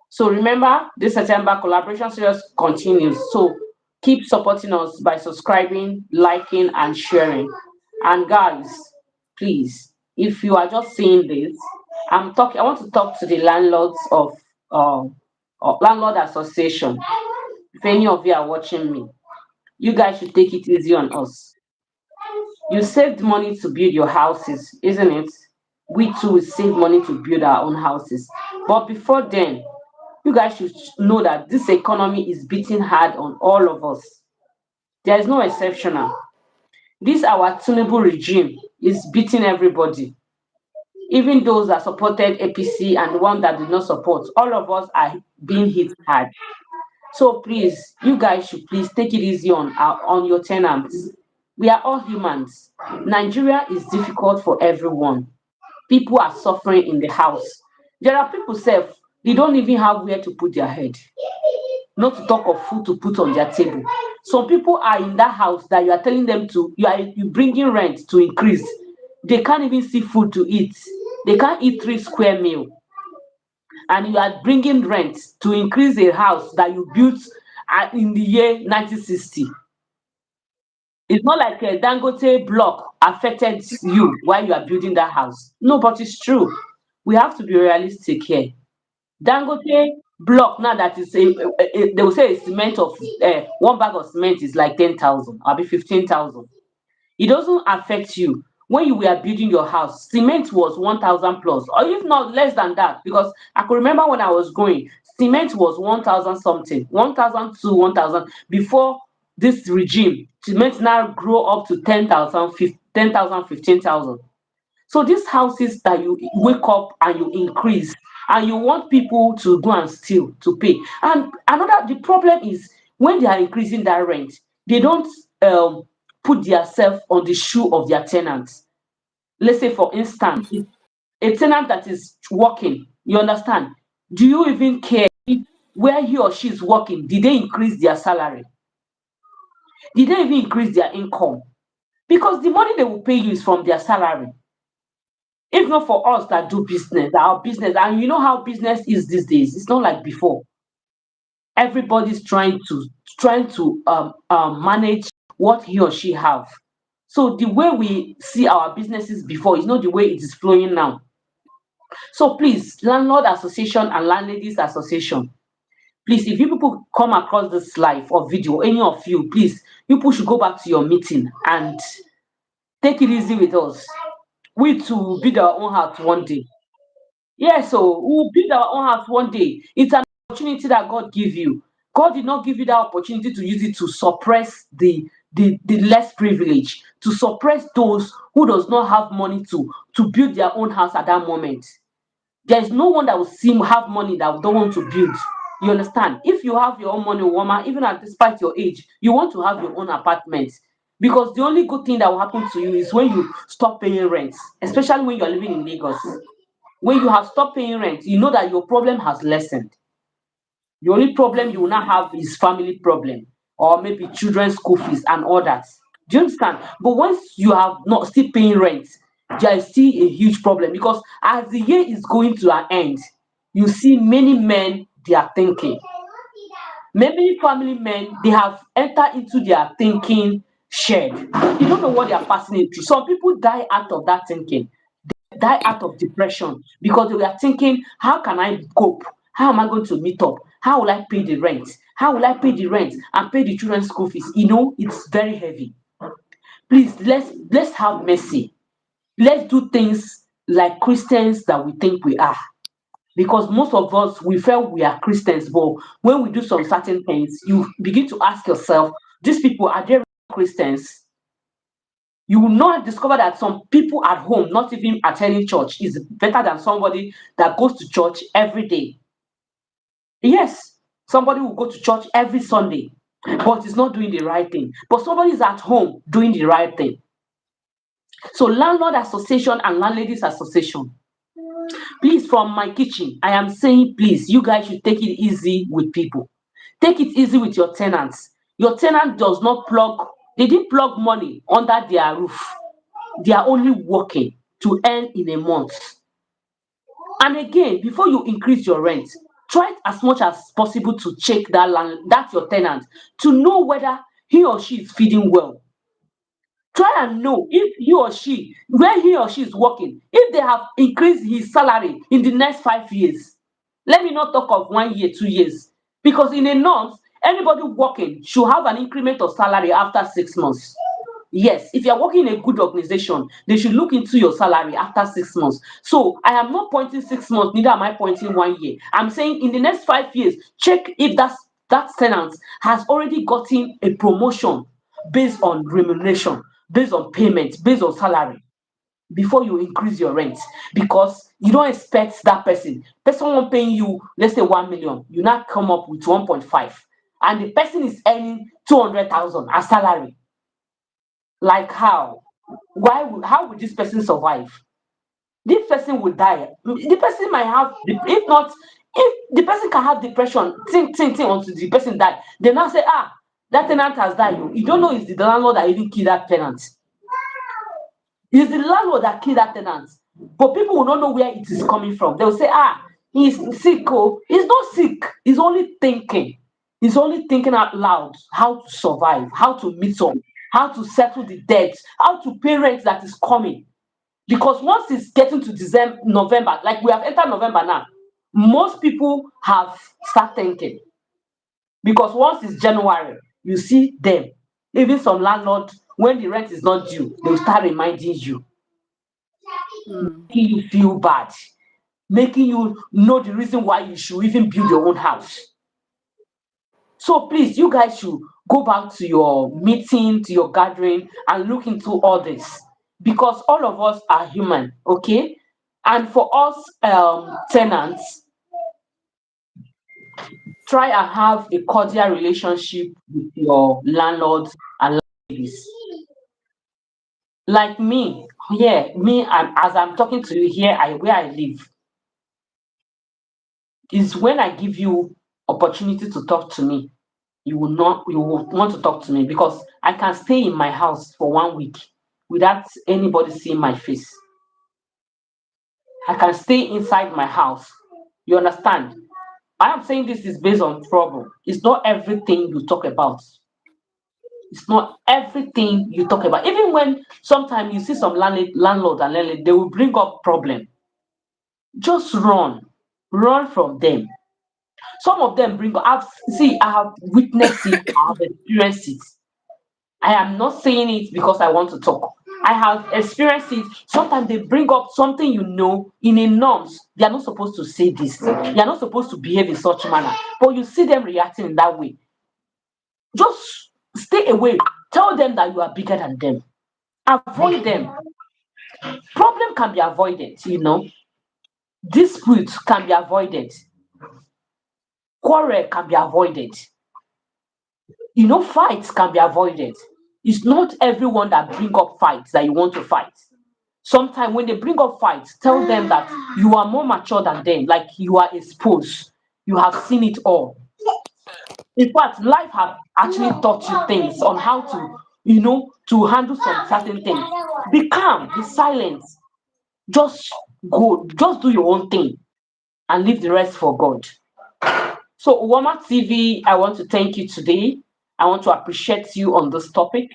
So remember, this September collaboration series continues. So keep supporting us by subscribing, liking, and sharing. And guys, please, if you are just seeing this, I'm talking. I want to talk to the landlords of landlord association. If any of you are watching me, you guys should take it easy on us. You saved money to build your houses, isn't it? We too will save money to build our own houses. But before then, you guys should know that this economy is beating hard on all of us. There is no exceptional. This our Tinubu regime is beating everybody, even those that supported APC and the one that did not support. All of us are being hit hard. So please, you guys should please take it easy on your tenants. We are all humans. Nigeria is difficult for everyone. People are suffering in the house. There are people self, they don't even have where to put their head, not to talk of food to put on their table. Some people are in that house that you are telling them to, you bringing rent to increase. They can't even see food to eat. They can't eat 3 square meal, and you are bringing rent to increase a house that you built in the year 1960. It's not like a Dangote block affected you while you are building that house. No, but it's true. We have to be realistic here. Dangote block now that is they will say a cement of one bag of cement is like 10,000 or be 15,000. It doesn't affect you. when you were building your house, cement was 1,000 plus, or if not less than that. Because I could remember when I was going, cement was 1,000 something, 1,000 to 1,000. Before this regime, cement now grow up to 10,000, 10,000, 15,000. So these houses that you wake up and you increase, and you want people to go and steal to pay. And another, the problem is when they are increasing that rent, they don't put themselves on the shoe of their tenants. Let's say, for instance, if a tenant that is working, you understand, do you even care if where he or she is working, did they increase their salary? Did they even increase their income? Because the money they will pay you is from their salary. If not for us that do business, our business, and you know how business is these days, it's not like before. Everybody's trying to manage what he or she have. So the way we see our businesses before is not the way it is flowing now. So please, landlord association and landladies association, please, if you people come across this live or video, any of you, please, you people should go back to your meeting and take it easy with us. We too build our own house one day. Yes, so we'll build our own house one day. It's an opportunity that God give you. God did not give you that opportunity to use it to suppress the less privileged, to suppress those who does not have money to build their own house at that moment. There is no one that will seem have money that don't want to build. You understand? If you have your own money, woman, even at despite your age, you want to have your own apartment. Because the only good thing that will happen to you is when you stop paying rent, especially when you're living in Lagos. When you have stopped paying rent, you know that your problem has lessened. The only problem you will not have is family problem, or maybe children's school fees and all that. Do you understand? But once you have not still paying rent, there is still a huge problem, because as the year is going to an end, you see many men they are thinking. Many family men they have entered into their thinking shed. You don't know what they are passing into. Some people die out of that thinking, die out of depression, because they were thinking, how can I cope? How am I going to meet up? How will I pay the rent? How will I pay the rent and pay the children's school fees? You know, it's very heavy. Please, let's have mercy. Let's do things like Christians that we think we are. Because most of us we feel we are Christians, but when we do some certain things, you begin to ask yourself, these people, are they really Christians? You will not discover that some people at home not even attending church is better than somebody that goes to church every day. Yes, somebody will go to church every Sunday, but is not doing the right thing. But somebody is at home doing the right thing. So, landlord association and landladies association, please, from my kitchen, I am saying, please, you guys should take it easy with people. Take it easy with your tenants. Your tenant does not plug, they didn't plug money under their roof. They are only working to earn in a month. And again, before you increase your rent, try as much as possible to check that that's your tenant, to know whether he or she is feeding well. Try and know if he or she, where he or she is working, if they have increased his salary in the next 5 years. Let me not talk of 1 year, 2 years. Because in a norm, anybody working should have an increment of salary after 6 months. Yes, if you're working in a good organization, they should look into your salary after 6 months. So I am not pointing 6 months, neither am I pointing 1 year. I'm saying in the next 5 years, check if that tenant has already gotten a promotion based on remuneration, based on payment, based on salary, before you increase your rent. Because you don't expect that person won't paying you, let's say 1 million, you now come up with 1.5, and the person is earning 200,000 as salary. Like how? How would this person survive? This person will die. The person might have, if not, if the person can have depression, think until the person die. They now say, that tenant has died. You don't know it's the landlord that even killed that tenant. It's the landlord that killed that tenant. But people will not know where it is coming from. They will say, he's sick. Oh, he's not sick. He's only thinking. He's only thinking out loud how to survive, how to meet up, how to settle the debts, how to pay rent that is coming. Because once it's getting to December, November, like we have entered November now, most people have start thinking. Because once it's January, you see them. Even some landlords, when the rent is not due, they will start reminding you. Mm. making you feel bad, making you know the reason why you should even build your own house. So please, you guys should go back to your meeting, to your gathering, and look into all this because all of us are human, okay? And for us tenants, try and have a cordial relationship with your landlords and landladies. Like me, here, as I'm talking to you here, where I live, is when I give you opportunity to talk to me, you will want to talk to me because I can stay in my house for 1 week without anybody seeing my face. I can stay inside my house. You understand? I am saying this is based on trouble. It's not everything you talk about. It's not everything you talk about. Even when sometimes you see some landlord and landlady, they will bring up problem. Just run from them. Some of them bring up. I have witnessed it. I have experienced it. I am not saying it because I want to talk. I have experienced it. Sometimes they bring up something in a norms. They are not supposed to say this. They are not supposed to behave in such manner. But you see them reacting in that way. Just stay away. Tell them that you are bigger than them. Avoid them. Problem can be avoided. Disputes can be avoided. Quarrel can be avoided. Fights can be avoided. It's not everyone that bring up fights that you want to fight. Sometimes when they bring up fights, tell them that you are more mature than them, like you are exposed. You have seen it all. In fact, life have actually taught you things on how to handle some certain things. Be calm, be silent, just just do your own thing and leave the rest for God. So, Uwaoma TV, I want to thank you today. I want to appreciate you on this topic.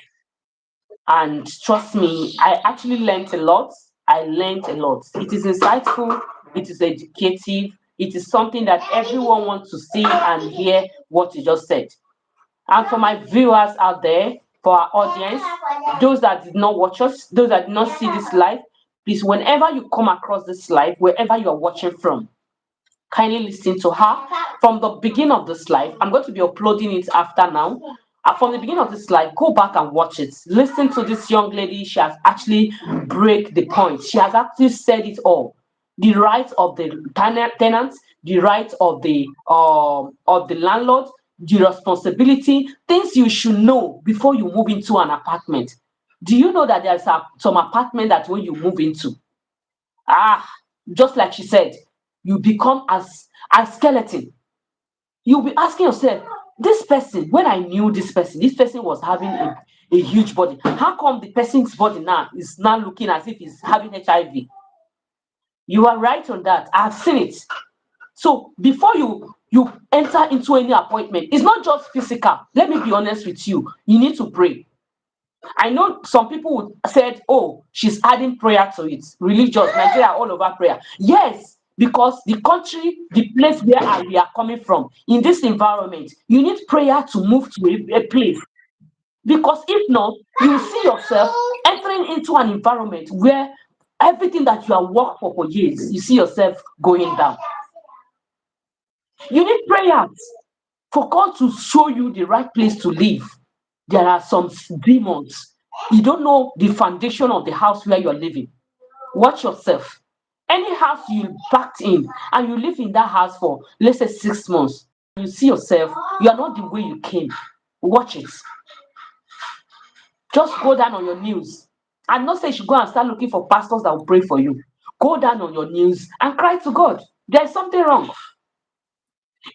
And trust me, I actually learned a lot. I learned a lot. It is insightful, it is educative, it is something that everyone wants to see and hear what you just said. And for my viewers out there, for our audience, those that did not watch us, those that did not see this live, please, whenever you come across this live, wherever you are watching from, kindly listen to her from the beginning of this live. I'm going to be uploading it after now. From the beginning of this live, go back and watch it. Listen to this young lady. She has actually break the point. She has actually said it all. The rights of the tenants, the rights of the landlord, the responsibility, things you should know before you move into an apartment. Do you know that there's some apartment that when you move into, ah, just like she said, you become as a skeleton. You'll be asking yourself, this person, when I knew this person was having a huge body. How come the person's body now is now looking as if he's having HIV? You are right on that. I've seen it. So before you enter into any appointment, it's not just physical. Let me be honest with you. You need to pray. I know some people would said, "Oh, she's adding prayer to it." Religious Nigeria all over prayer. Yes, because the country, the place where we are coming from, in this environment, you need prayer to move to a place. Because if not, you will see yourself entering into an environment where everything that you have worked for years, you see yourself going down. You need prayers for God to show you the right place to live. There are some demons. You don't know the foundation of the house where you're living. Watch yourself. Any house you packed in and you live in that house for, let's say, 6 months, you see yourself, you are not the way you came. Watch it. Just go down on your knees. I'm not saying you should go and start looking for pastors that will pray for you. Go down on your knees and cry to God. There's something wrong.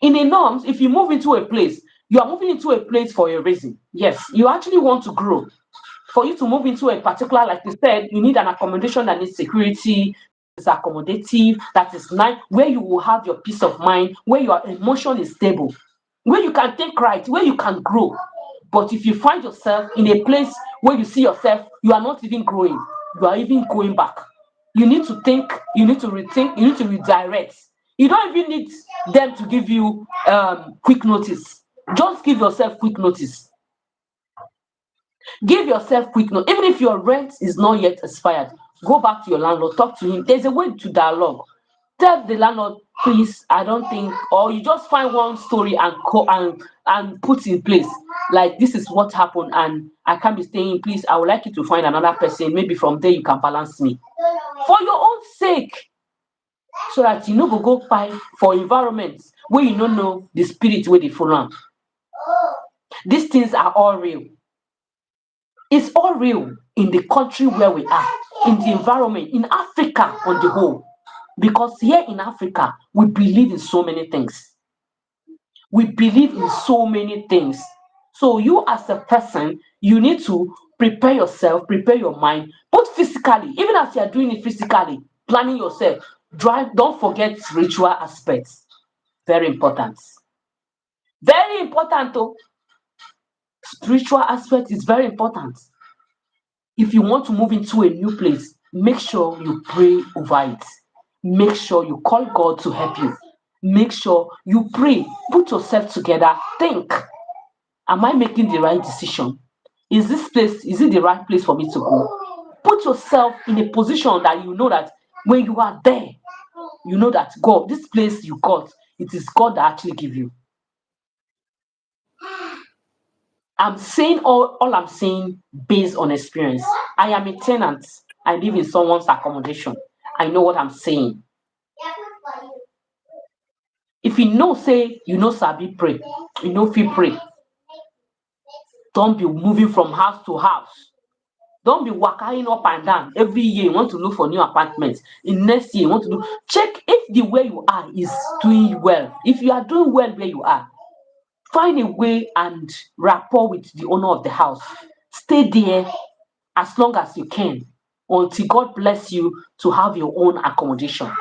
In the norms, if you move into a place, you are moving into a place for a reason. Yes, you actually want to grow. For you to move into a particular, like you said, you need an accommodation that needs security, is accommodative, that is nice, where you will have your peace of mind, where your emotion is stable, where you can think right, where you can grow. But if you find yourself in a place where you see yourself, you are not even growing, you are even going back. You need to think, you need to rethink, you need to redirect. You don't even need them to give you quick notice. Just give yourself quick notice. Give yourself quick notice. Even if your rent is not yet expired, Go back to your landlord, talk to him. There's a way to dialogue. Tell the landlord, please, I don't think, or you just find one story and put in place. Like, this is what happened, and I can't be staying. Please, I would like you to find another person. Maybe from there you can balance me for your own sake, so that you no go fight for environments where you don't know the spirit where they follow am. These things are all real. It's all real in the country where we are, in the environment, in Africa on the whole. Because here in Africa, we believe in so many things. We believe in so many things. So you as a person, you need to prepare yourself, prepare your mind, both physically, even as you are doing it physically, planning yourself. Drive, don't forget spiritual aspects. Very important. Very important though. Spiritual aspect is very important. If you want to move into a new place, make sure you pray over it. Make sure you call God to help you. Make sure you pray. Put yourself together. Think, am I making the right decision? Is this place, is it the right place for me to go? Put yourself in a position that you know that when you are there, you know that God, this place you got, it is God that actually give you. I'm saying all I'm saying based on experience. I am a tenant. I live in someone's accommodation. I know what I'm saying. If you know, say you know Sabi pray, you know feel pray. Don't be moving from house to house. Don't be walking up and down every year. You want to look for new apartments. In next year, you want to do check if the way you are is doing well. If you are doing well where you are, find a way and rapport with the owner of the house. Stay there as long as you can until God bless you to have your own accommodation.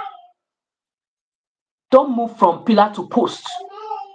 Don't move from pillar to post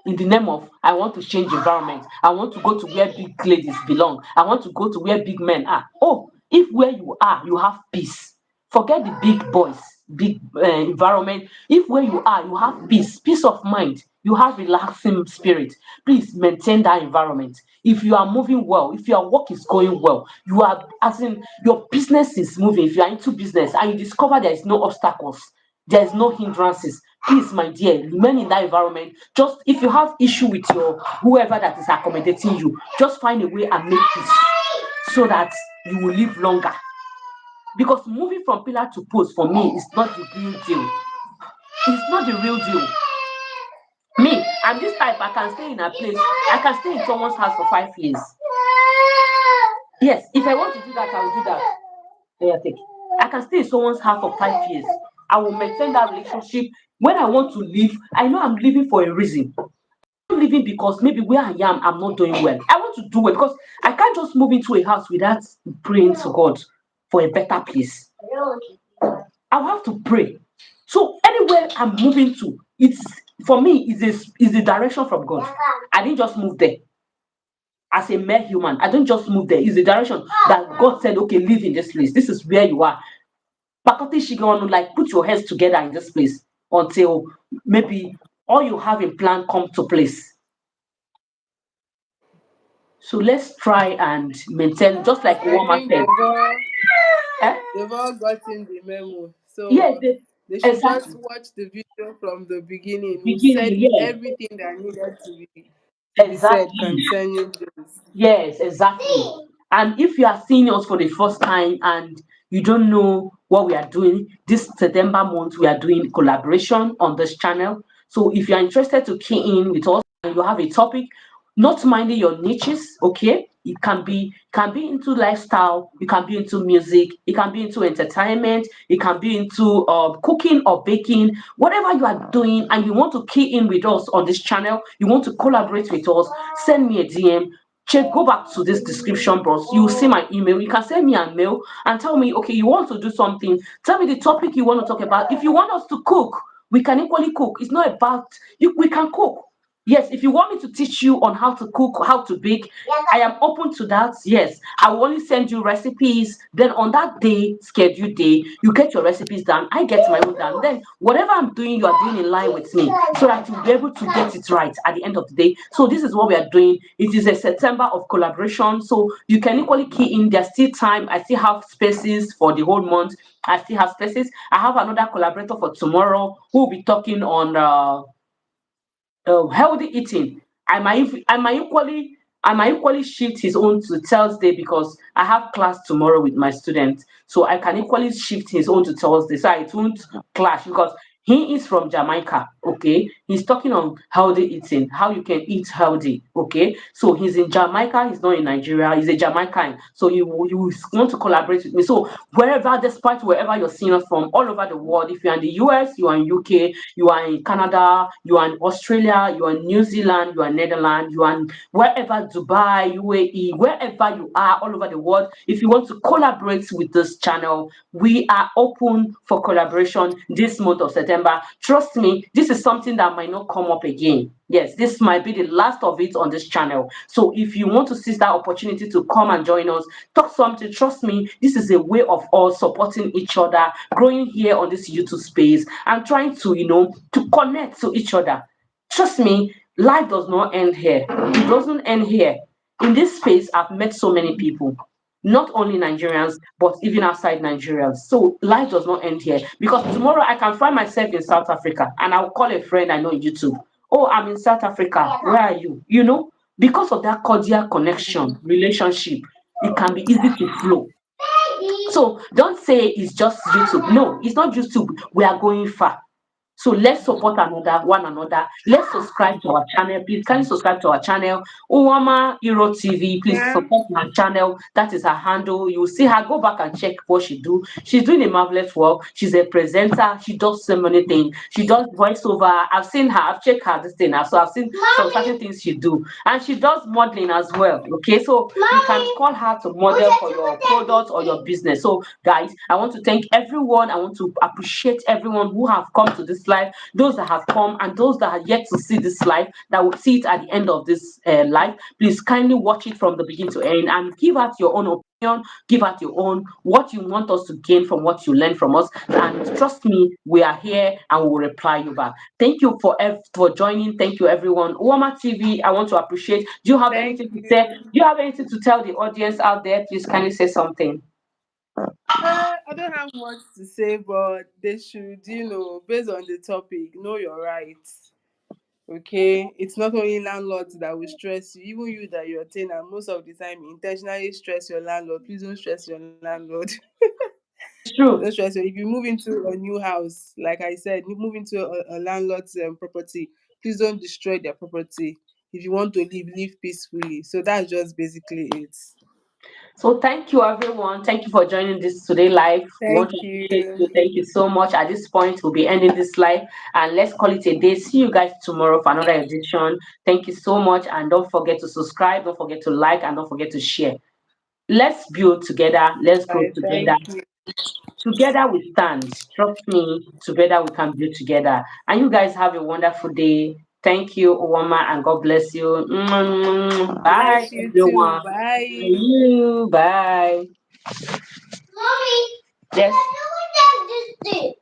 in the name of I want to change environment. I want to go to where big ladies belong. I want to go to where big men are. Oh, if where you are, you have peace. Forget the big boys, big environment. If where you are, you have peace, peace of mind, you have relaxing spirit. Please maintain that environment. If you are moving well, if your work is going well, you are as in your business is moving. If you are into business and you discover there is no obstacles, there is no hindrances, please, my dear, remain in that environment. Just if you have issue with your whoever that is accommodating you, just find a way and make peace so that you will live longer. Because moving from pillar to post for me is not the real deal. It's not the real deal. Me, I'm this type. I can stay in a place. I can stay in someone's house for 5 years. Yes, if I want to do that, I will do that. Yeah, take. I can stay in someone's house for 5 years. I will maintain that relationship. When I want to leave, I know I'm leaving for a reason. I'm not leaving because maybe where I am, I'm not doing well. I want to do it because I can't just move into a house without praying to God for a better place. I'll have to pray. So anywhere I'm moving to, it's for me is the direction from God. I didn't just move there as a mere human. I don't just move there. It's the direction that God said, okay, live in this place. This is where you are. Pakoti Shigonu, like put your heads together in this place until maybe all you have in plan come to place. So let's try and maintain, just like I Uwaoma think said. Eh? they've all gotten the memo. Yes, So they should just exactly. watch the video from the beginning. We Beginning, said yes, everything that needed to be said exactly. concerning this. Yes, exactly. And if you are seeing us for the first time and you don't know what we are doing, this September month we are doing collaboration on this channel. So if you are interested to key in with us and you have a topic, not minding your niches, okay? It can be into lifestyle, it can be into music, it can be into entertainment, it can be into cooking or baking, whatever you are doing, and you want to key in with us on this channel, you want to collaborate with us, send me a DM. Check, go back to this description box. You will see my email. You can send me an mail and tell me, okay, you want to do something. Tell me the topic you want to talk about. If you want us to cook, we can equally cook. It's not about you. We can cook. Yes, if you want me to teach you on how to cook, how to bake, I am open to that. Yes, I will only send you recipes. Then on that day, scheduled day, you get your recipes done. I get my own done. Then whatever I'm doing, you are doing in line with me, so that you'll be able to get it right at the end of the day. So this is what we are doing. It is a September of collaboration. So you can equally key in. There's still time. I still have spaces for the whole month. I still have spaces. I have another collaborator for tomorrow who will be talking on healthy eating. I might equally shift his own to Thursday because I have class tomorrow with my students. So I can equally shift his own to Thursday. So it won't clash because he is from Jamaica. Okay. He's talking on healthy eating, how you can eat healthy. Okay. So he's in Jamaica, he's not in Nigeria, he's a Jamaican. So you want to collaborate with me. So wherever, despite wherever you're seeing us from, all over the world, if you're in the US, you are in UK, you are in Canada, you are in Australia, you are in New Zealand, you are in Netherlands, you are in wherever, Dubai, UAE, wherever you are all over the world. If you want to collaborate with this channel, we are open for collaboration this month of September. Trust me, this is something that might not come up again. Yes, this might be the last of it on this channel. So if you want to seize that opportunity to come and join us, talk something, trust me, this is a way of us supporting each other, growing here on this YouTube space, and trying to, to connect to each other. Trust me, life does not end here. It doesn't end here. In this space, I've met so many people, not only Nigerians, but even outside Nigeria. So life does not end here because tomorrow I can find myself in South Africa and I'll call a friend I know in YouTube. Oh, I'm in South Africa. Where are you? Because of that cordial connection, relationship, it can be easy to flow. So don't say it's just YouTube. No, it's not YouTube. We are going far. So let's support one another. Let's subscribe to our channel. Please, can you subscribe to our channel? Uwaoma Hero TV. Please Yeah. support my channel. That is her handle. You will see her. Go back and check what she do. She's doing a marvelous work. She's a presenter. She does so many things. She does voiceover. I've seen her. I've checked her this thing. So I've seen some certain things she do, and she does modeling as well. Okay, so you can call her to model for your product or your business. So guys, I want to thank everyone. I want to appreciate everyone who have come to this live, those that have come and those that are yet to see this live, that will see it at the end of this live. Please kindly watch it from the beginning to end and give out your own opinion, give out your own what you want us to gain from what you learn from us. And trust me, we are here and we will reply you back. Thank you for joining. Thank you, everyone. Uwaoma TV, I want to appreciate. Do you have Thank anything to say? Do you. you have anything to tell the audience out there? Please kindly say something. I don't have much to say, but they should, based on the topic, know your rights. Okay, it's not only landlords that will stress you, even you that you're a tenant. Most of the time, intentionally stress your landlord. Please don't stress your landlord. It's Don't true. stress. If you move into a new house, like I said, you move into a landlord's property. Please don't destroy their property. If you want to live peacefully. So that's just basically it. So thank you, everyone. Thank you for joining this today live. We want to Thank appreciate you. you. Thank you so much. At this point, we'll be ending this live and let's call it a day. See you guys tomorrow for another edition. Thank you so much, and don't forget to subscribe. Don't forget to like, and don't forget to share. Let's build together. Let's grow Bye. together. Thank you. Together we stand. Trust me. Together we can build together. And you guys have a wonderful day. Thank you, Uwama, and God bless you. Bye, Bless you too. everyone. Bye. You. Bye. Mommy, yes. I know what that just did.